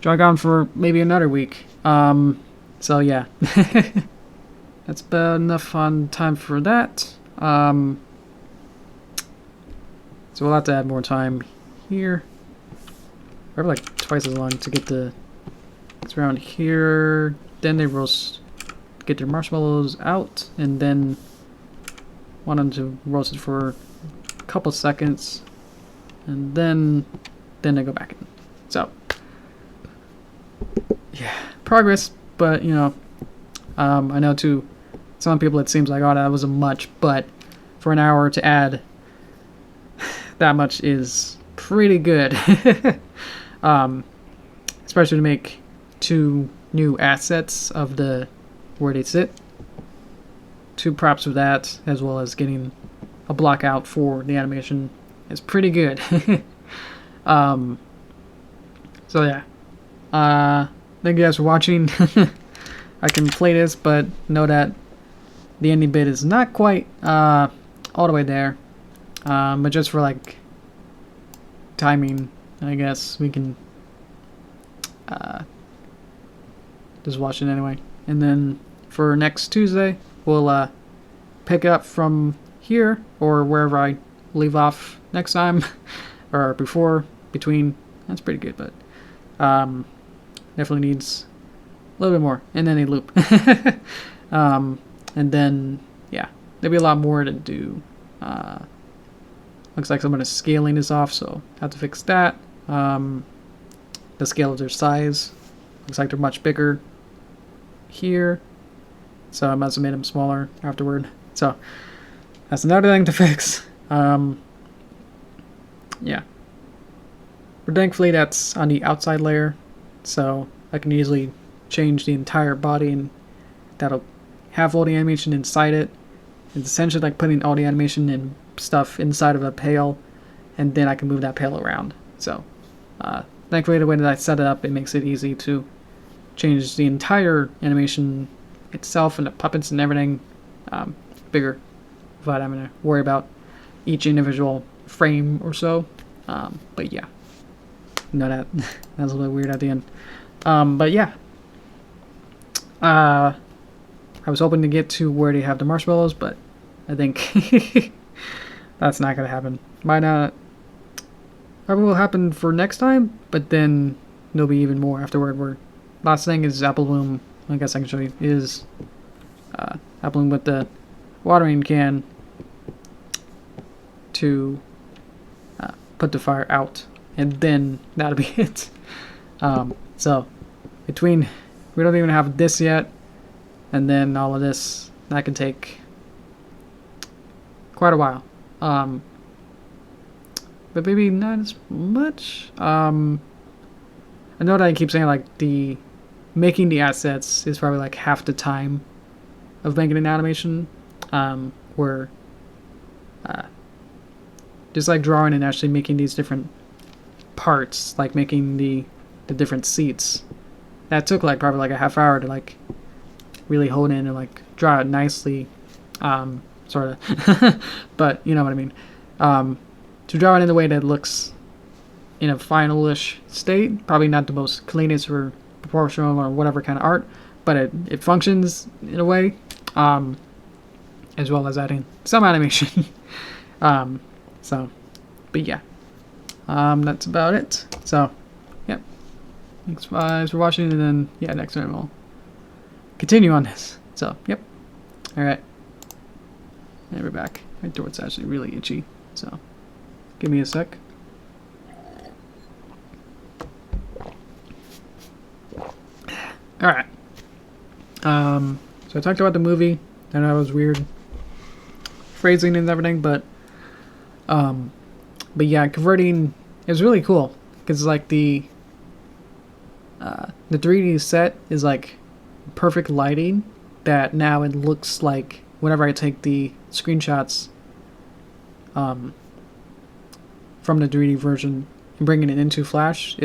Speaker 1: drag on for maybe another week. So yeah, that's about enough on time for that. So we'll have to add more time here. Probably like twice as long to get the. It's around here. Then they roast, get their marshmallows out, and then want them to roast it for a couple seconds, and then they go back in. So yeah, progress. But you know, I know to some people it seems like, oh, that wasn't much, but for an hour to add that much is pretty good. Especially to make 2 new assets of the where they sit. 2 props for that, as well as getting a block out for the animation is pretty good. So yeah, thank you guys for watching. I can play this, but know that the ending bit is not quite all the way there. But just for like timing, I guess we can just watch it anyway. And then for next Tuesday, we'll pick up from here or wherever I leave off next time, or between. That's pretty good, but definitely needs a little bit more. And then a loop. And then yeah, there'll be a lot more to do Looks like someone is scaling this off, so I have to fix that. The scale of their size. Looks like they're much bigger here. So I must have made them smaller afterward. So that's another thing to fix. Yeah. But thankfully that's on the outside layer. So I can easily change the entire body and that'll have all the animation inside it. It's essentially like putting all the animation and stuff inside of a pail, and then I can move that pail around. So thankfully the way that I set it up, it makes it easy to change the entire animation itself and the puppets and everything bigger without having to worry about each individual frame or so. But yeah, no, that was a little weird at the end. But yeah, I was hoping to get to where they have the marshmallows, but I think that's not going to happen. Might not. Probably will happen for next time, but then there'll be even more afterward. Where last thing is Apple Bloom. I guess I can show you is Apple Bloom with the watering can to put the fire out, and then that'll be it. So between we don't even have this yet, and then all of this, that can take quite a while. But maybe not as much. I know that I keep saying like the making the assets is probably like half the time of making an animation, where just like drawing and actually making these different parts, like making the different seats, that took like probably like a half hour to like really hone in and like draw it nicely, sort of. But you know what I mean. To draw it in a way that looks in a final-ish state, probably not the most cleanest or proportional or whatever kind of art, but it functions in a way, as well as adding some animation. So, but yeah, that's about it. So, yep. Thanks for watching, and then yeah, next time we'll continue on this. So, yep. All right. And we're back. My throat's actually really itchy, so give me a sec. All right. So I talked about the movie. I know it was weird phrasing and everything, but yeah, converting, it was really cool because like the 3D set is like perfect lighting that now it looks like whenever I take the screenshots from the 3D version and bringing it into Flash,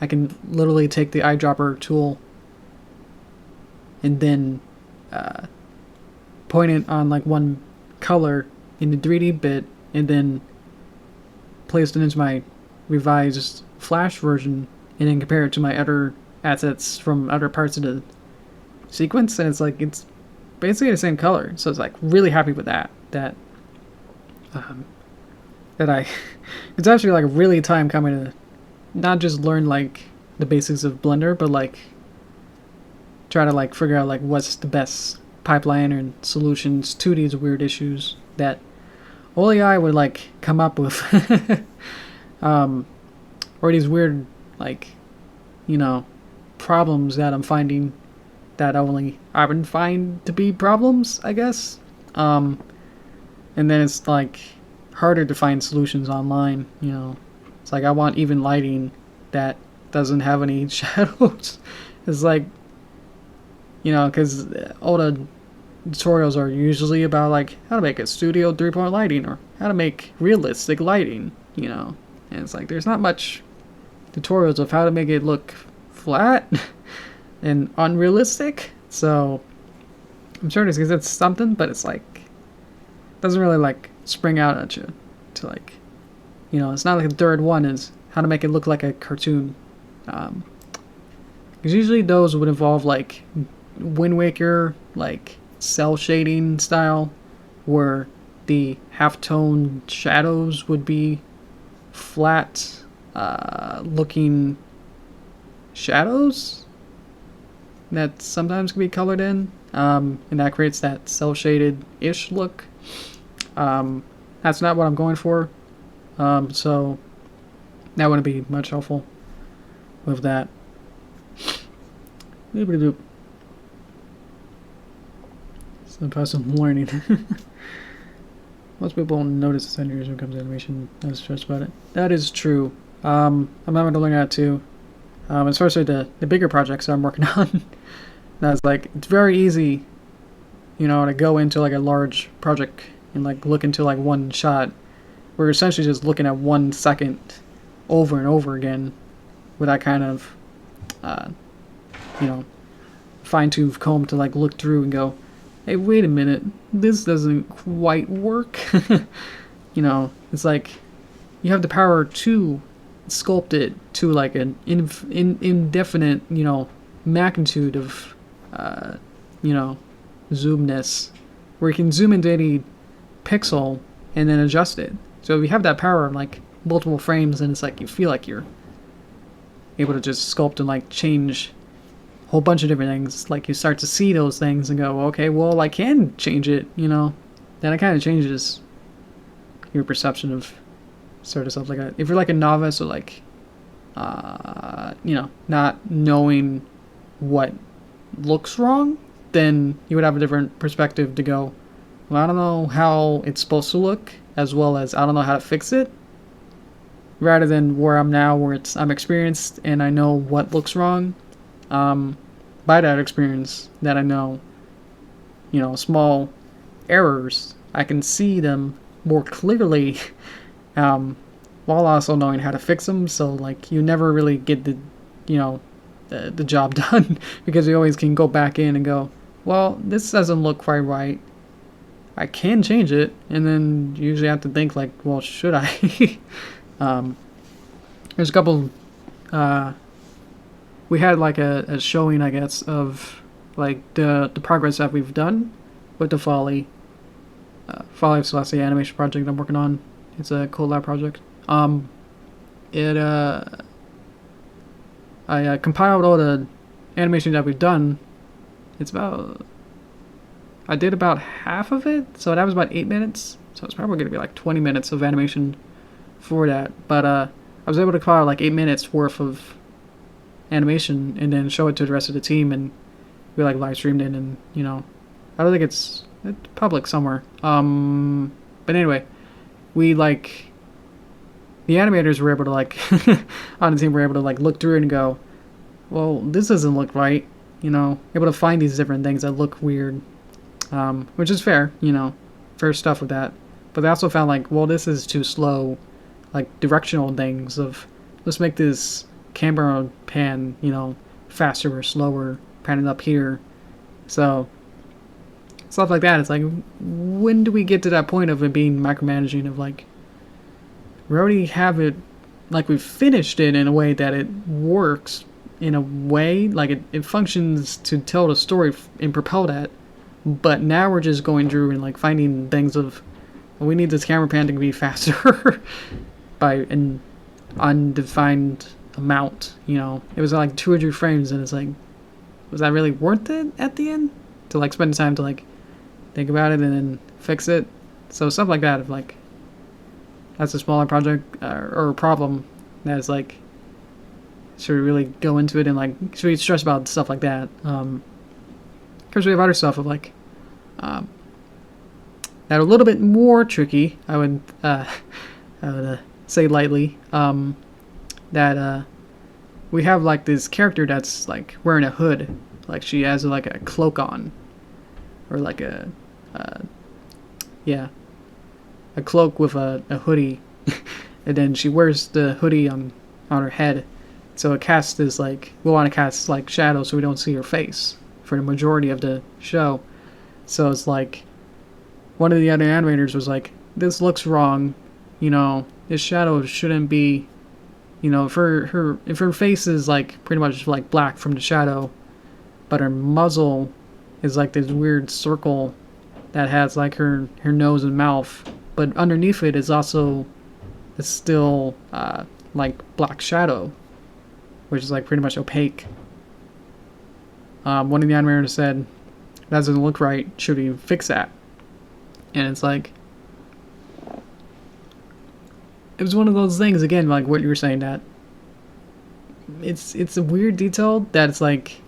Speaker 1: I can literally take the eyedropper tool and then point it on like one color in the 3D bit and then place it into my revised Flash version and then compare it to my other assets from other parts of the sequence, and it's basically the same color. So it's like really happy with that it's actually like a really time coming to not just learn like the basics of Blender, but like try to like figure out like what's the best pipeline and solutions to these weird issues that only I would like come up with. Or these weird like, you know, problems that I'm finding that only I would find to be problems, I guess. And then it's like harder to find solutions online, you know. It's like I want even lighting that doesn't have any shadows. It's like, you know, because all the tutorials are usually about like how to make a studio 3-point lighting or how to make realistic lighting, you know. And it's like there's not much tutorials of how to make it look flat and unrealistic. So I'm sure it's something, but it's like doesn't really like spring out at you to like, you know, it's not like the third one is how to make it look like a cartoon, because usually those would involve like Wind Waker, like cell shading style, where the halftone shadows would be flat looking shadows that sometimes can be colored in, and that creates that cell shaded ish look. That's not what I'm going for. So that wouldn't be much helpful with that. So some learning. Most people don't notice the senders when it comes to animation. I was stressed about it. That is true. I'm having to learn that too. Especially the bigger projects that I'm working on. That's like, it's very easy, you know, to go into like a large project and like look into like one shot. We're essentially just looking at 1 second over and over again with that kind of, you know, fine-tooth comb to like look through and go, hey, wait a minute, this doesn't quite work. You know, it's like you have the power to sculpt it to like an indefinite, you know, magnitude of, you know, zoomness, where you can zoom into any pixel and then adjust it. So if you have that power of like multiple frames, then it's like you feel like you're able to just sculpt and like change a whole bunch of different things. Like you start to see those things and go, okay, well, I can change it, you know. Then it kind of changes your perception of sort of stuff like that. If you're like a novice or like, you know, not knowing what looks wrong, then you would have a different perspective to go, well, I don't know how it's supposed to look, as well as I don't know how to fix it, rather than where I'm now, where it's I'm experienced and I know what looks wrong. By that experience that I know, you know, small errors, I can see them more clearly, while also knowing how to fix them. So like you never really get the, you know, the job done because you always can go back in and go, well, this doesn't look quite right. I can change it, and then you usually have to think like, well, should I? There's a couple. We had like a showing, I guess, of like the progress that we've done with the Folly of Celestia animation project I'm working on. It's a collab project. I compiled all the animation that we've done. It's about, I did about half of it, so that was about 8 minutes. So it's probably gonna be like 20 minutes of animation for that. But I was able to compile like 8 minutes worth of animation and then show it to the rest of the team, and we like live streamed it, and you know, I don't think it's public somewhere. But anyway, we like, the animators were able to like on the team were able to like look through it and go, well, this doesn't look right, you know, able to find these different things that look weird, which is fair, you know, fair stuff with that. But they also found like, well, this is too slow, like directional things of, let's make this camera pan, you know, faster or slower, panning up here. So stuff like that. It's like, when do we get to that point of it being micromanaging, of like, we already have it, like we've finished it in a way that it works in a way, like it functions to tell the story and propel that, but now we're just going through and like finding things of, well, we need this camera pan to be faster by an undefined amount, you know. It was like 200 frames, and it's like, was that really worth it at the end to like spend time to like think about it and then fix it? So stuff like that, of like, that's a smaller project or a problem that's like, should we really go into it and like, should we stress about stuff like that? Because we have other stuff of like that are a little bit more tricky, I would say lightly, that we have like this character that's like wearing a hood, like she has like a cloak on, or like a cloak with a hoodie, and then she wears the hoodie on her head, so it casts this like, we want to cast like shadow so we don't see her face for the majority of the show. So it's like, one of the other animators was like, this looks wrong, you know, this shadow shouldn't be, you know, if her face is like pretty much like black from the shadow, but her muzzle is like this weird circle that has like her nose and mouth, but underneath it is also, it's still like black shadow, which is like pretty much opaque. One of the animators said, that doesn't look right, should we fix that? And it's like, it was one of those things again, like what you were saying, that it's a weird detail that it's like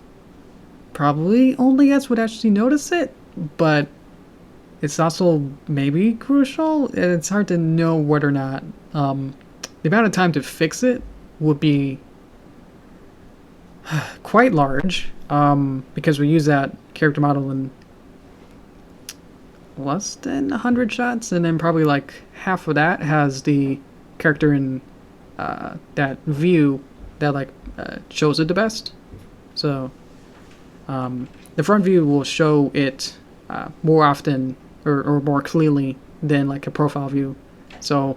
Speaker 1: probably only us would actually notice it, but it's also maybe crucial, and it's hard to know whether or not. The amount of time to fix it would be quite large, because we use that character model in less than 100 shots, and then probably like half of that has the character in that view that like shows it the best. So the front view will show it more often or more clearly than like a profile view. So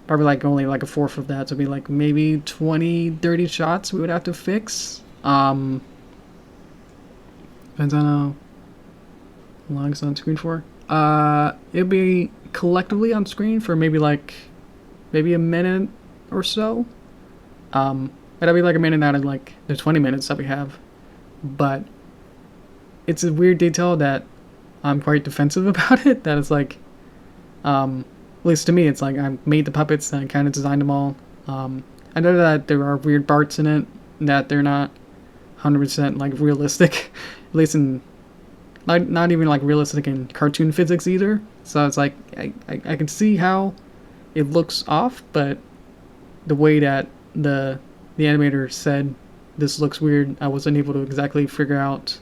Speaker 1: probably like only like a fourth of that, so it'd be like maybe 20-30 shots we would have to fix. Depends on how long it's on screen for. It'll be collectively on screen for maybe a minute or so. It'll be like a minute out of like the 20 minutes that we have. But it's a weird detail that I'm quite defensive about it. That it's like, at least to me, it's like I made the puppets and I kind of designed them all. I know that there are weird parts in it that they're not 100% like realistic, at least in like not even like realistic in cartoon physics either. So it's like I can see how it looks off, but the way that the animator said this looks weird, I wasn't able to exactly figure out,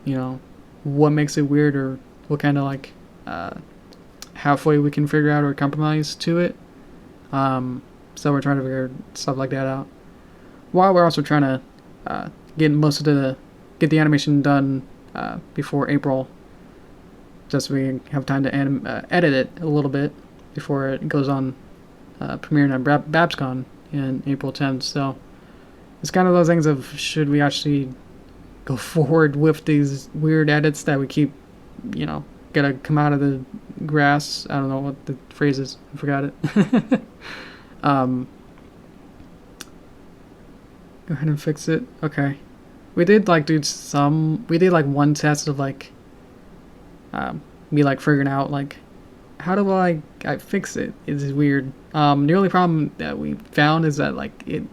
Speaker 1: you know, what makes it weird or what kind of like halfway we can figure out or compromise to it. So we're trying to figure stuff like that out, while we're also trying to get the animation done before April, just so we have time to edit it a little bit before it goes on premiering at BabsCon in April 10th. So it's kind of those things of, should we actually go forward with these weird edits that we keep, you know, gotta come out of the grass. I don't know what the phrase is. I forgot it. Go ahead and fix it. Okay. We did like one test of like me like figuring out like, how do I fix it? It's weird. The only problem that we found is that like it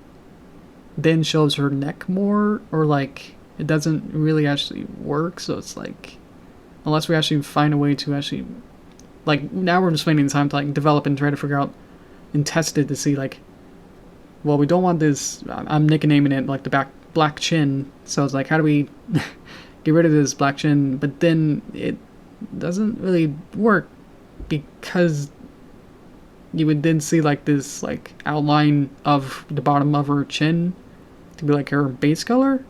Speaker 1: then shows her neck more, or like it doesn't really actually work. So it's like, unless we actually find a way to actually, like, now we're just spending the time to like develop and try to figure out and test it to see like, well, we don't want this, I'm nicknaming it like the black chin. So it's like, how do we get rid of this black chin? But then it doesn't really work, because you would then see like this like outline of the bottom of her chin to be like her base color,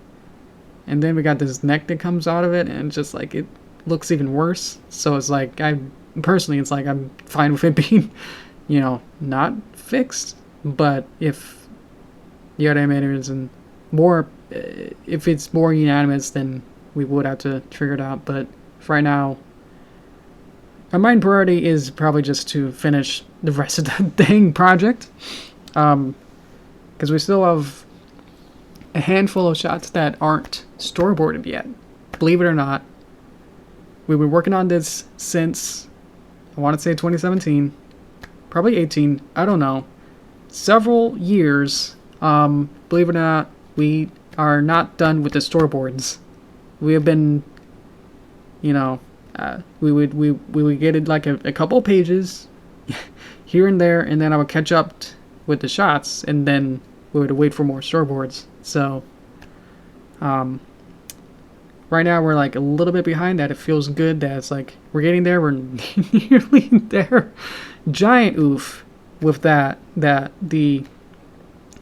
Speaker 1: and then we got this neck that comes out of it, and it's just like it looks even worse. So it's like, I'm fine with it being, you know, not fixed. But if the other animators and more, if it's more unanimous, then we would have to figure it out. But for right now, our main priority is probably just to finish the rest of the dang project, because we still have a handful of shots that aren't storyboarded yet. Believe it or not, we've been working on this since, I want to say 2017, probably 18, I don't know, several years. Believe it or not, we are not done with the storyboards. We have been, you know, we would get it like a couple pages here and there, and then I would catch up with the shots, and then we would wait for more storyboards. So right now we're like a little bit behind that. It feels good that it's like we're getting there, we're nearly there. Giant oof with that the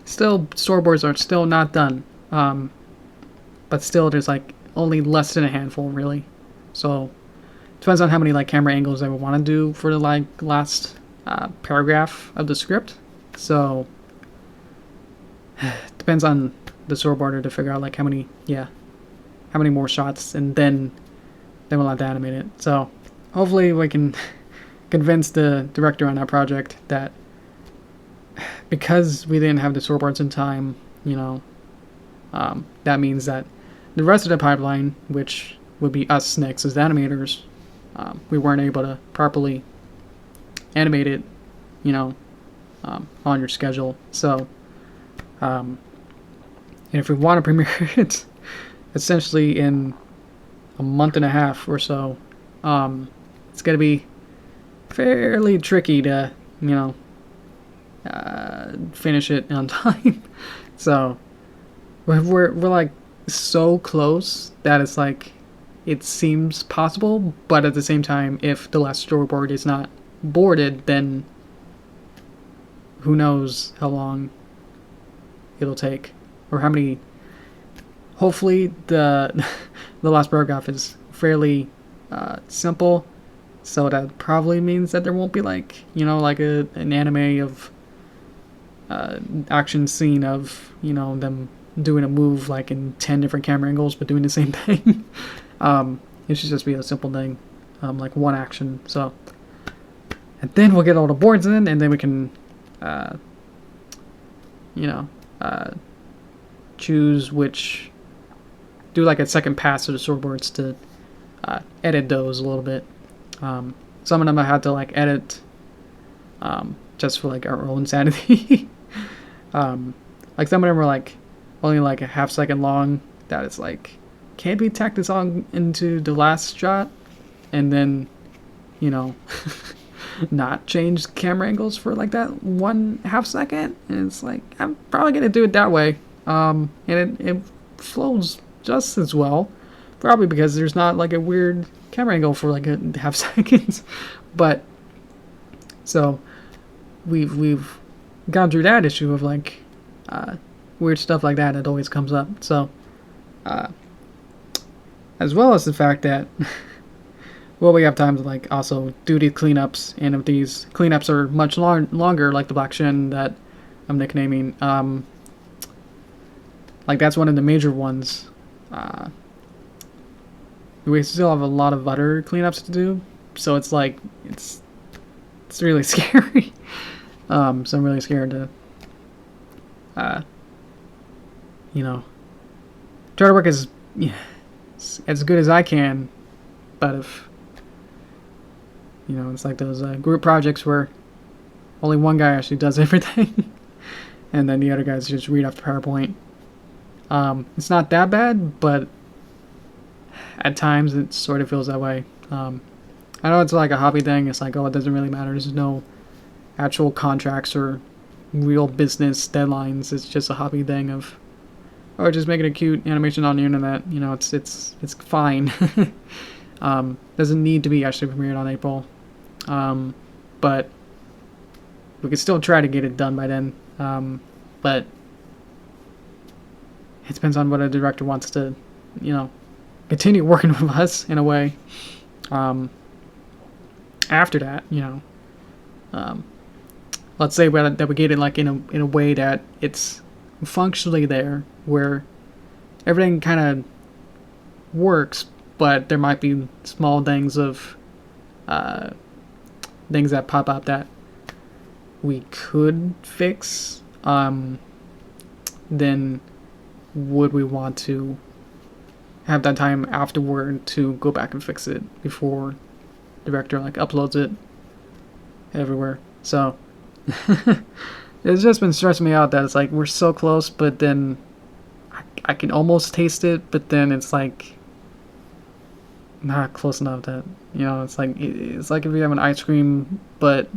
Speaker 1: still storyboards are still not done, but still there's like only less than a handful really. So depends on how many like camera angles I would want to do for the like last paragraph of the script. So depends on the storyboarder to figure out like how many more shots, and then we'll have to animate it. So hopefully we can convince the director on that project that, because we didn't have the storyboards in time, you know, that means that the rest of the pipeline, which would be us next as animators, we weren't able to properly animate it, you know, on your schedule. So, and if we want to premiere it essentially in a month and a half or so, it's going to be fairly tricky to, finish it on time. So we're like so close that it's like it seems possible, but at the same time, if the last storyboard is not boarded, then who knows how long it'll take, or how many. Hopefully the the last paragraph is fairly simple, so that probably means that there won't be like an anime of action scene of them doing a move like in 10 different camera angles but doing the same thing. It should just be a simple thing, like one action. So, and then we'll get all the boards in, and then we can choose which, do like a second pass of the storyboards to edit those a little bit. Some of them I had to like edit just for like our own sanity. Like some of them were like only like a half second long, that it's like can't we tack this on into the last shot and then not change camera angles for like that 1/2 second, and it's like I'm probably gonna do it that way, and it flows just as well, probably because there's not like a weird camera angle for like a half second. But so we've gone through that issue of like weird stuff like that always comes up. So as well as the fact that well, we have time to like also do these cleanups, and if these cleanups are much longer, like the black shin that I'm nicknaming, like that's one of the major ones. We still have a lot of other cleanups to do, so it's like it's really scary. So I'm really scared to try to work as good as I can, but if it's like those group projects where only one guy actually does everything and then the other guys just read off the PowerPoint. It's not that bad, but at times it sort of feels that way. I know it's like a hobby thing. It's like, oh, it doesn't really matter. There's no actual contracts or real business deadlines. It's just a hobby thing of, oh, just making a cute animation on the internet. It's fine. Doesn't need to be actually premiered on April. But we could still try to get it done by then. But it depends on what a director wants to, continue working with us in a way. After that, let's say that we get it like in a way that it's functionally there, where everything kind of works, but there might be small things of things that pop up that we could fix. Then would we want to have that time afterward to go back and fix it before the director like uploads it everywhere? So it's just been stressing me out that it's like we're so close, but then I can almost taste it, but then it's like not close enough that it's like if you have an ice cream, but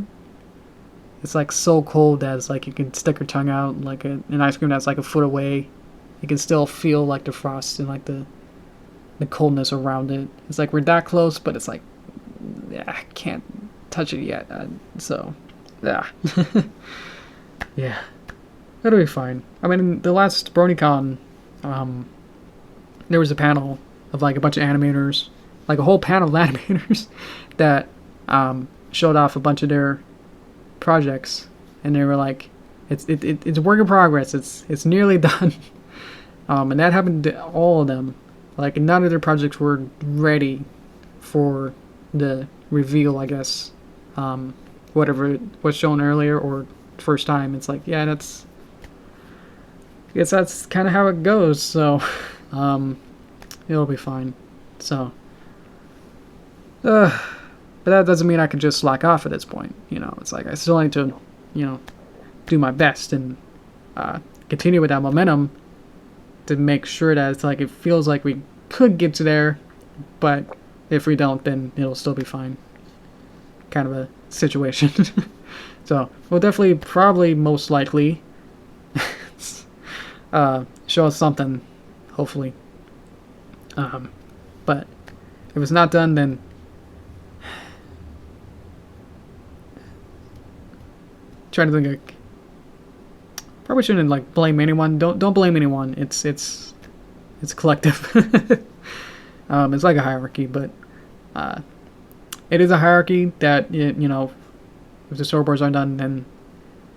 Speaker 1: it's like so cold that it's like you can stick your tongue out like an ice cream that's like a foot away. You can still feel like the frost and like the coldness around it. It's like we're that close, but it's like, yeah, I can't touch it yet. So, yeah. Yeah. That'll be fine. I mean, the last BronyCon, there was a panel of like a bunch of animators, like a whole panel of animators that showed off a bunch of their projects, and they were like, it's a work in progress. It's nearly done. And that happened to all of them. Like, none of their projects were ready for the reveal, I guess. Whatever was shown earlier or first time. It's like, yeah, I guess that's kind of how it goes. So, it'll be fine. So, but that doesn't mean I can just slack off at this point. It's like I still need to, do my best and continue with that momentum to make sure that it's like it feels like we could get to there, but if we don't, then it'll still be fine. Kind of a situation. So we'll definitely, probably, most likely show us something, hopefully. But if it's not done, then trying to think of, probably shouldn't like blame anyone. Don't blame anyone. It's collective. It's like a hierarchy, but it is a hierarchy that if the storyboards aren't done, then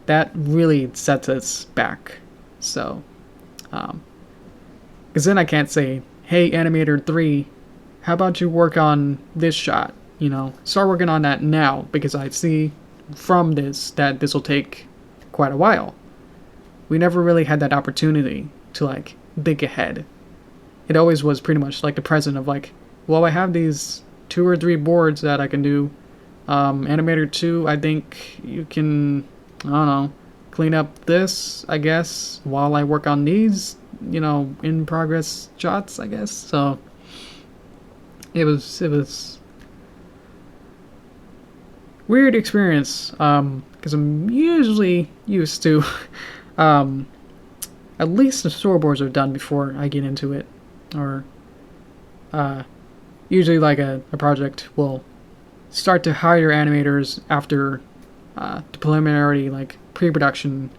Speaker 1: that really sets us back. So, because then I can't say, hey, animator 3, how about you work on this shot? Start working on that now, because I see from this that this will take quite a while. We never really had that opportunity to like think ahead. It always was pretty much like the present of like, well, I have these 2 or 3 boards that I can do. Animator 2, I think you can, I don't know, clean up this, I guess, while I work on these, in progress shots, I guess. So it was weird experience, because I'm usually used to at least the storyboards are done before I get into it, or usually like a project will start to hire animators after the preliminary like pre-production,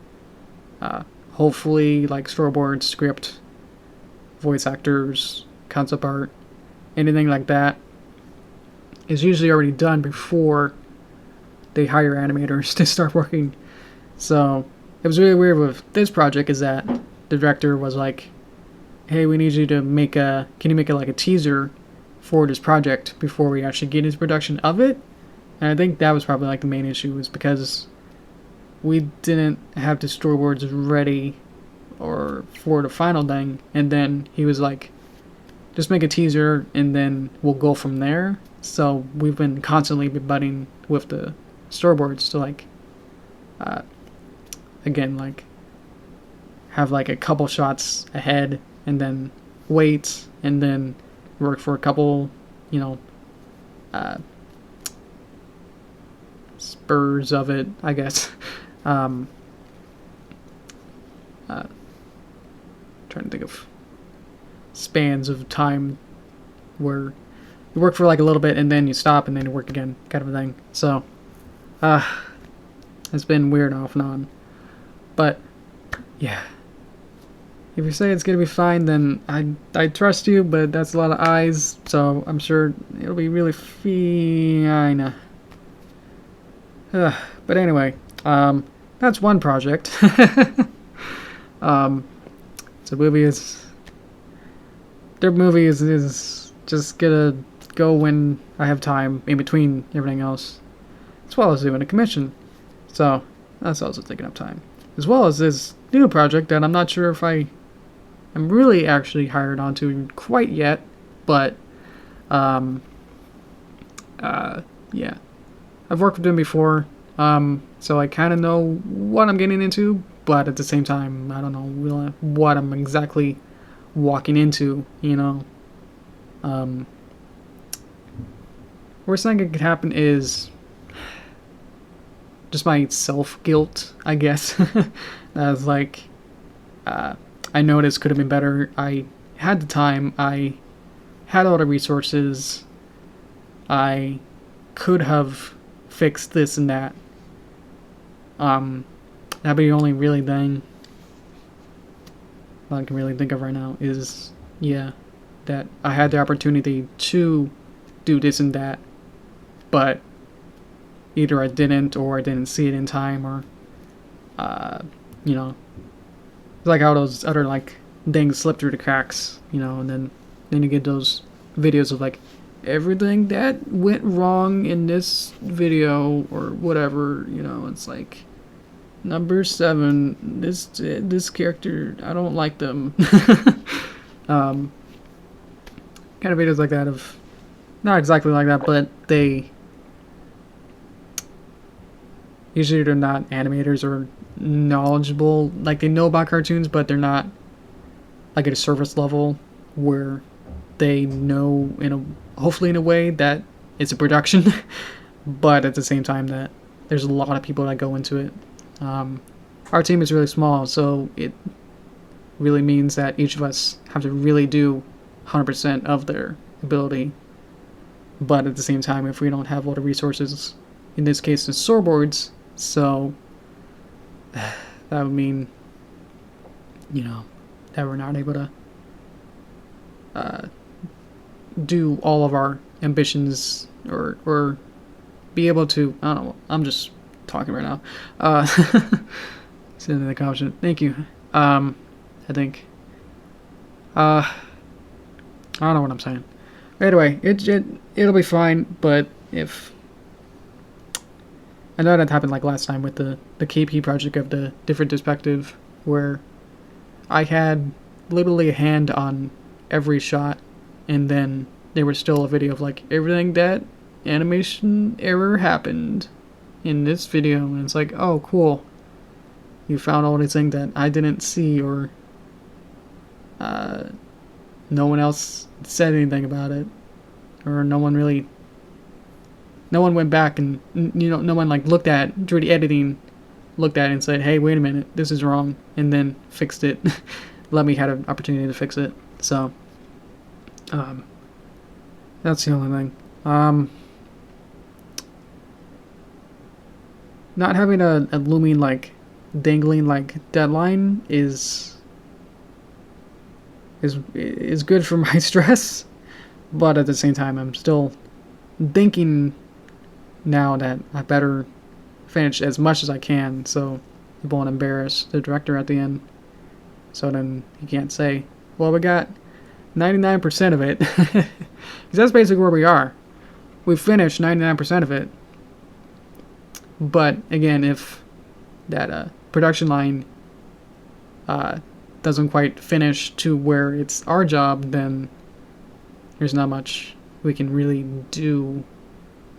Speaker 1: hopefully like storyboard, script, voice actors, concept art, anything like that is usually already done before they hire animators to start working. So it was really weird with this project is that the director was like, hey, we need you to can you make like a teaser for this project before we actually get into production of it? And I think that was probably like the main issue, was because we didn't have the storyboards ready or for the final thing, and then he was like, just make a teaser and then we'll go from there. So we've been constantly butting with the storyboards to like again like have like a couple shots ahead and then wait and then work for a couple spurs of it, I guess. Trying to think of spans of time where you work for like a little bit and then you stop and then you work again, kind of a thing. So it's been weird off and on, but yeah, if you say it's gonna be fine, then I trust you, but that's a lot of eyes, so I'm sure it'll be really fine. But anyway, that's one project. So their movie is just gonna go when I have time in between everything else, as well as doing a commission. So that's also taking up time, as well as this new project that I'm not sure if I'm really actually hired onto quite yet, but yeah, I've worked with them before, so I kind of know what I'm getting into, but at the same time, I don't know what I'm exactly walking into, Worst thing that could happen is just my self-guilt, I guess. As like, I know this could have been better. I had the time. I had all the resources. I could have fixed this and that. That'd be the only really thing I can really think of right now is, yeah, that I had the opportunity to do this and that, but either I didn't or I didn't see it in time, or, it's like how those other, like, things slip through the cracks, and then you get those videos of, like, everything that went wrong in this video, or whatever, it's like, number 7, this character, I don't like them. Kind of videos like that of, not exactly like that, but usually they're not animators or knowledgeable. Like, they know about cartoons, but they're not like at a surface level where they know hopefully in a way that it's a production, but at the same time that there's a lot of people that go into it. Our team is really small, so it really means that each of us have to really do 100% of their ability. But at the same time, if we don't have all the resources, in this case the storyboards, so that would mean, that we're not able to do all of our ambitions or be able to, I don't know, I'm just talking right now. Send in the comment. Thank you. I think, I don't know what I'm saying. Anyway, it'll be fine, but if, I know that happened like last time with the KP project of the different perspective, where I had literally a hand on every shot, and then there was still a video of like everything that animation error happened in this video, and it's like, oh cool, you found all these things that I didn't see, or no one else said anything about it, or no one went back and no one like looked at through the editing, looked at it and said, hey, wait a minute, this is wrong, and then fixed it. Let me have an opportunity to fix it. So that's the only thing. Not having a looming, like, dangling, like, deadline is good for my stress, but at the same time, I'm still thinking now that I better finish as much as I can, so it won't embarrass the director at the end. So then he can't say, well, we got 99% of it. Because that's basically where we are. We finished 99% of it. But again, if that production line doesn't quite finish to where it's our job, then there's not much we can really do,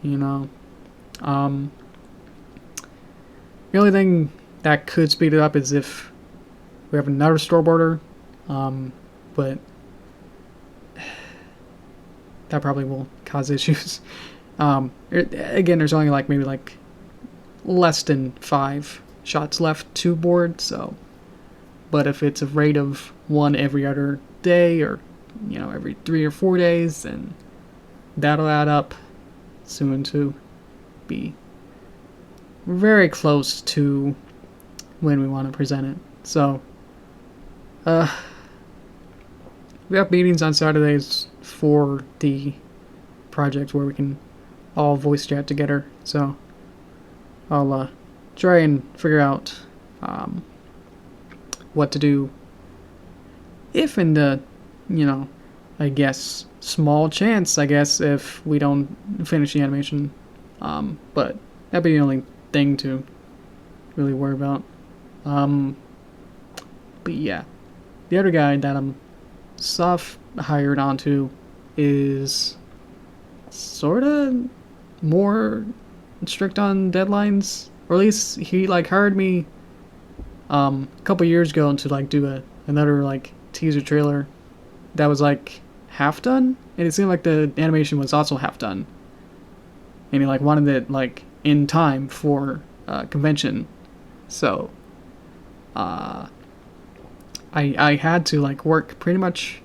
Speaker 1: The only thing that could speed it up is if we have another storyboarder, but that probably will cause issues. Again, there's only like maybe like less than 5 shots left to board, so, but if it's a rate of 1 every other day, or every 3 or 4 days, then that'll add up soon to be very close to when we want to present it. So we have meetings on Saturdays for the project where we can all voice chat together, so I'll try and figure out what to do if in the, I guess, small chance, if we don't finish the animation. But that'd be the only thing to really worry about. But yeah, the other guy that I'm soft hired onto is sort of more strict on deadlines, or at least he like hired me a couple years ago to like do another like teaser trailer that was like half done, and it seemed like the animation was also half done, and he like wanted it like in time for convention. So I had to like work pretty much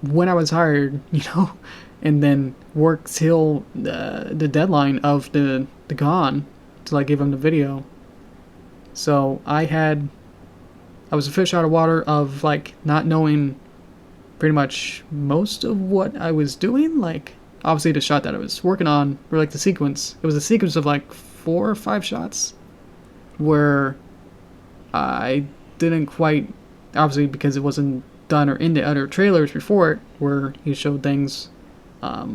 Speaker 1: when I was hired, and then work till the deadline of the con to like give him the video. So I was a fish out of water of like not knowing pretty much most of what I was doing. Like obviously the shot that I was working on, or like the sequence, it was a sequence of like 4 or 5 shots where I didn't quite, obviously because it wasn't done or in the other trailers before it, where he showed things, I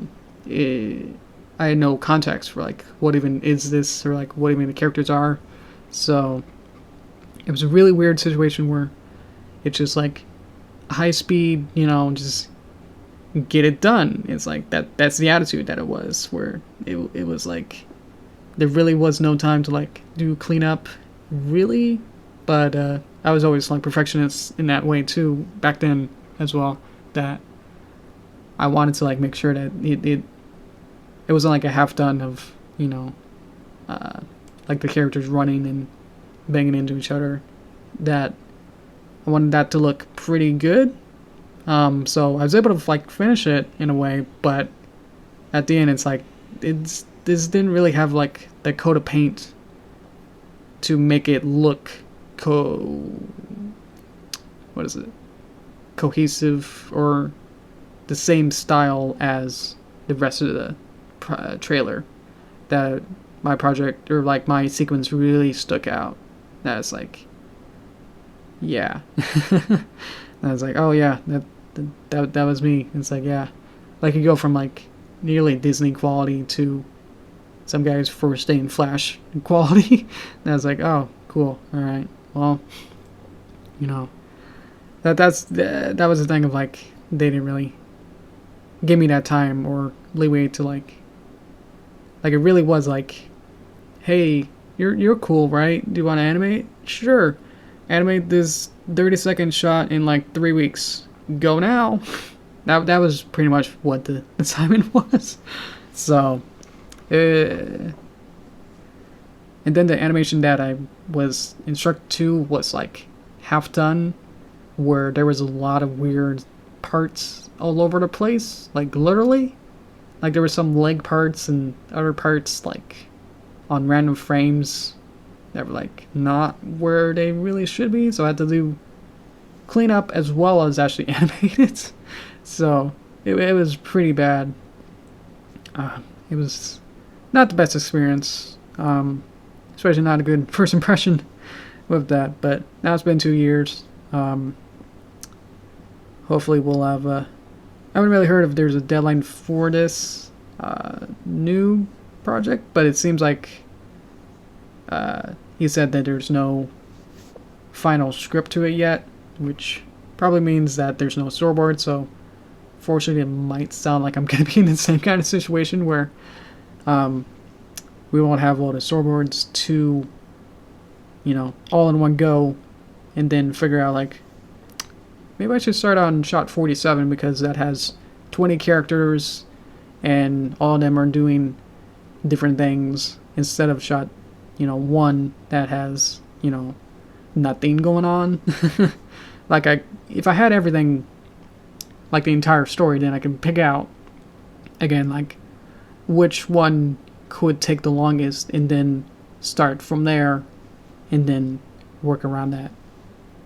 Speaker 1: had no context for like what even is this, or like what even the characters are. So it was a really weird situation where it's just like high speed, just get it done. It's like that's the attitude that it was, where it was like there really was no time to like do cleanup, really. But I was always like perfectionist in that way too back then as well. That I wanted to like make sure that it wasn't like a half done of like the characters running and banging into each other. That I wanted that to look pretty good. So I was able to like finish it in a way, but at the end it's like this didn't really have like the coat of paint to make it look cohesive or the same style as the rest of the trailer. That my project or like my sequence really stuck out. That's like, yeah. I was like, oh yeah, that was me. It's like, yeah, like you go from like nearly Disney quality to some guy's first day in Flash quality. And I was like, oh, cool, all right, well, that was the thing of like they didn't really give me that time or leeway to like it really was like, hey, you're cool, right? Do you want to animate? Sure. Animate this 30-second shot in like 3 weeks. Go now. That was pretty much what the assignment was. So, and then the animation that I was instructed to was like half done, where there was a lot of weird parts all over the place, like literally. Like there were some leg parts and other parts like on random frames that were like not where they really should be, so I had to do cleanup as well as actually animate it. So it was pretty bad. It was not the best experience, especially not a good first impression with that, but now it's been 2 years. Hopefully we'll have I haven't really heard if there's a deadline for this new project, but it seems like he said that there's no final script to it yet, which probably means that there's no storyboard. So fortunately it might sound like I'm going to be in the same kind of situation where we won't have all the storyboards to all in one go and then figure out like maybe I should start on shot 47 because that has 20 characters and all of them are doing different things instead of shot 1 that has nothing going on. Like if I had everything like the entire story, then I can pick out again like which one could take the longest and then start from there and then work around that.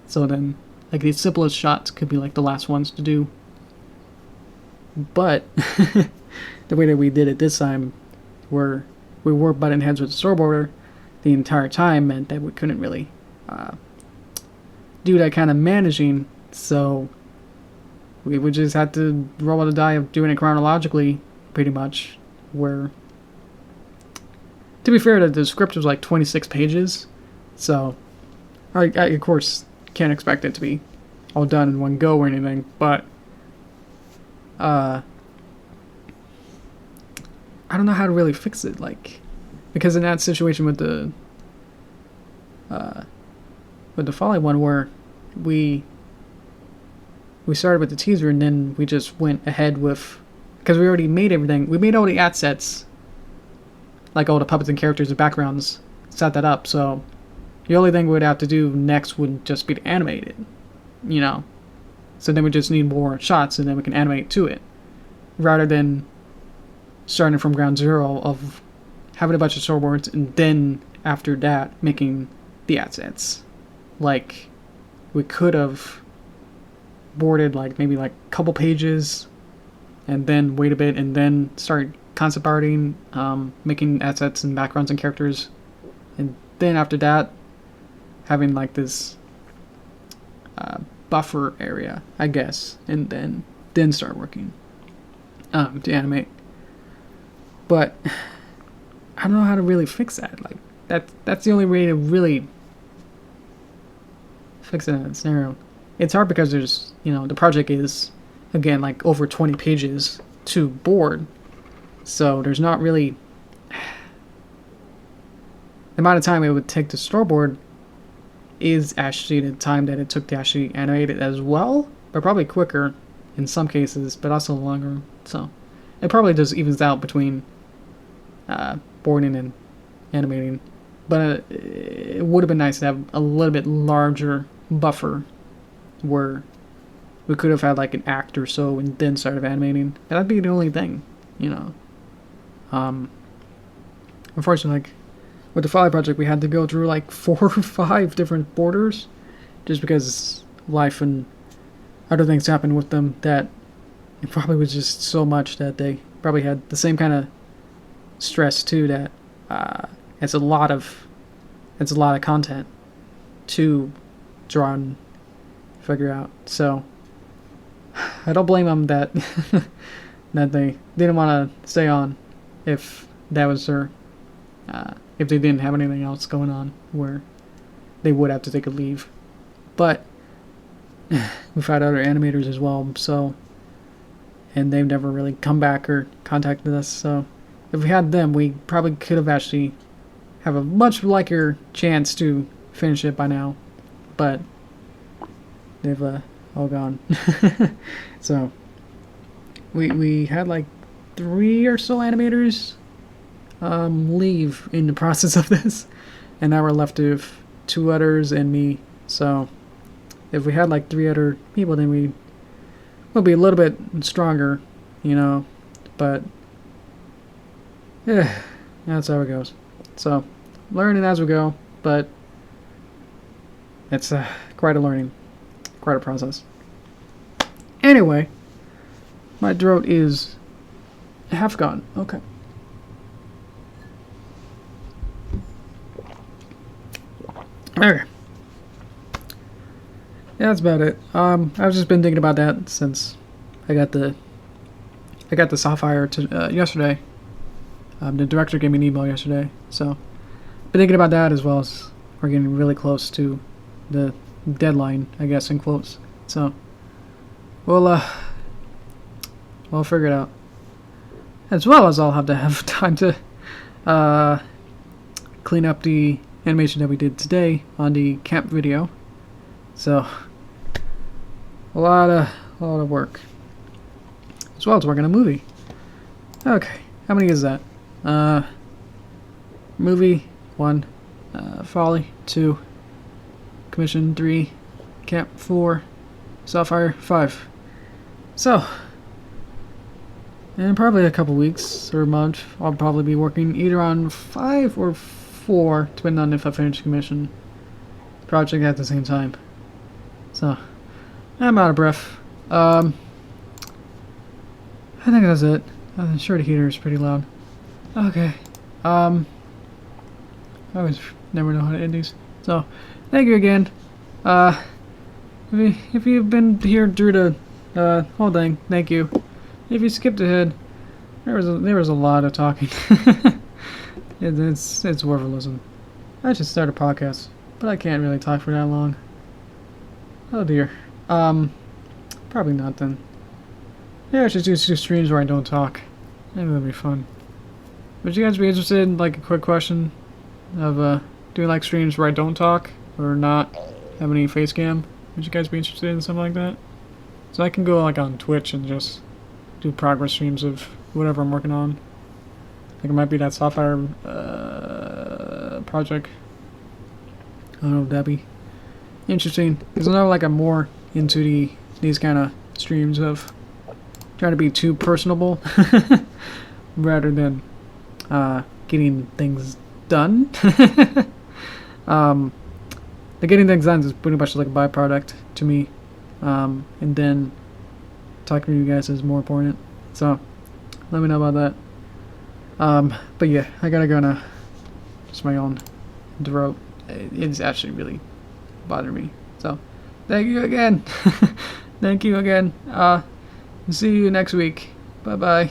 Speaker 1: So then like the simplest shots could be like the last ones to do. But the way that we did it this time, where we were butting heads with the storyboarder the entire time, meant that we couldn't really do that kind of managing. So we would just have to roll the die of doing it chronologically, pretty much. Where, to be fair, the script was like 26 pages, so I of course can't expect it to be all done in one go or anything, but I don't know how to really fix it, like, because in that situation with the Folly one, where we started with the teaser and then we just went ahead with, because we already made everything, we made all the assets, like all the puppets and characters and backgrounds, set that up, so the only thing we'd have to do next would just be to animate it, so then we just need more shots and then we can animate to it, rather than starting from ground zero of having a bunch of storyboards and then after that making the assets. Like we could have boarded like maybe like a couple pages and then wait a bit and then start concept arting, making assets and backgrounds and characters, and then after that having like this buffer area, I guess, and then start working to animate. But I don't know how to really fix that. Like that's the only way to really fix it in that scenario. It's hard because there's, the project is, again, like over 20 pages to board. So there's not really amount of time it would take to storyboard is actually the time that it took to actually animate it as well, but probably quicker in some cases, but also longer. So it probably just evens out between boarding and animating. But it would have been nice to have a little bit larger buffer where we could have had like an act or so and then started animating. That'd be the only thing, you know. Unfortunately, like with the Folly project, we had to go through like 4 or 5 different borders just because life and other things happened with them that it probably was just so much that they probably had the same kind of stress too, that it's a lot of content to draw and figure out. So I don't blame them that that they didn't want to stay on if that was their if they didn't have anything else going on where they would have to take a leave. But we've had other animators as well, so, and they've never really come back or contacted us, so if we had them, we probably could have actually have a much liker chance to finish it by now, but they've all gone. So we had like 3 or so animators leave in the process of this, and now we're left with 2 others and me. So if we had like 3 other people, then we will be a little bit stronger, you know, but yeah, that's how it goes. So learning as we go, but it's quite a learning, quite a process. Anyway, my throat is half gone. Okay. Okay. Yeah, that's about it. I've just been thinking about that since I got the Sapphire yesterday. The director gave me an email yesterday, so been thinking about that, as well as we're getting really close to the deadline, I guess, in quotes. So we'll figure it out. As well as I'll have to have time to clean up the animation that we did today on the camp video. So a lot of work. As well as working on a movie. Okay, how many is that? Movie 1, Folly 2, Commission 3, Camp 4, Sapphire 5. So, in probably a couple weeks or a month, I'll probably be working either on 5 or 4, depending on if I finish Commission project at the same time. So, I'm out of breath. I think that's it. I'm sure the heater is pretty loud. Okay. I always never know how to end these. So, thank you again. If you've been here through the whole thing, thank you. If you skipped ahead, there was a lot of talking. It's worth a listen. I should start a podcast, but I can't really talk for that long. Oh dear. Probably not then. Yeah, I should do 2 streams where I don't talk. Maybe that'd be fun. Would you guys be interested in like a quick question of doing like streams where I don't talk or not have any face cam? Would you guys be interested in something like that? So I can go like on Twitch and just do progress streams of whatever I'm working on. Like it might be that Sapphire project. I don't know if that'd be interesting, because I know like I'm more into these kind of streams of trying to be too personable rather than getting things done. The getting things done is pretty much like a byproduct to me, and then talking to you guys is more important. So let me know about that. But yeah, I gotta go now. Just my own throat. It's actually really bothering me. So thank you again. Thank you again. See you next week. Bye bye.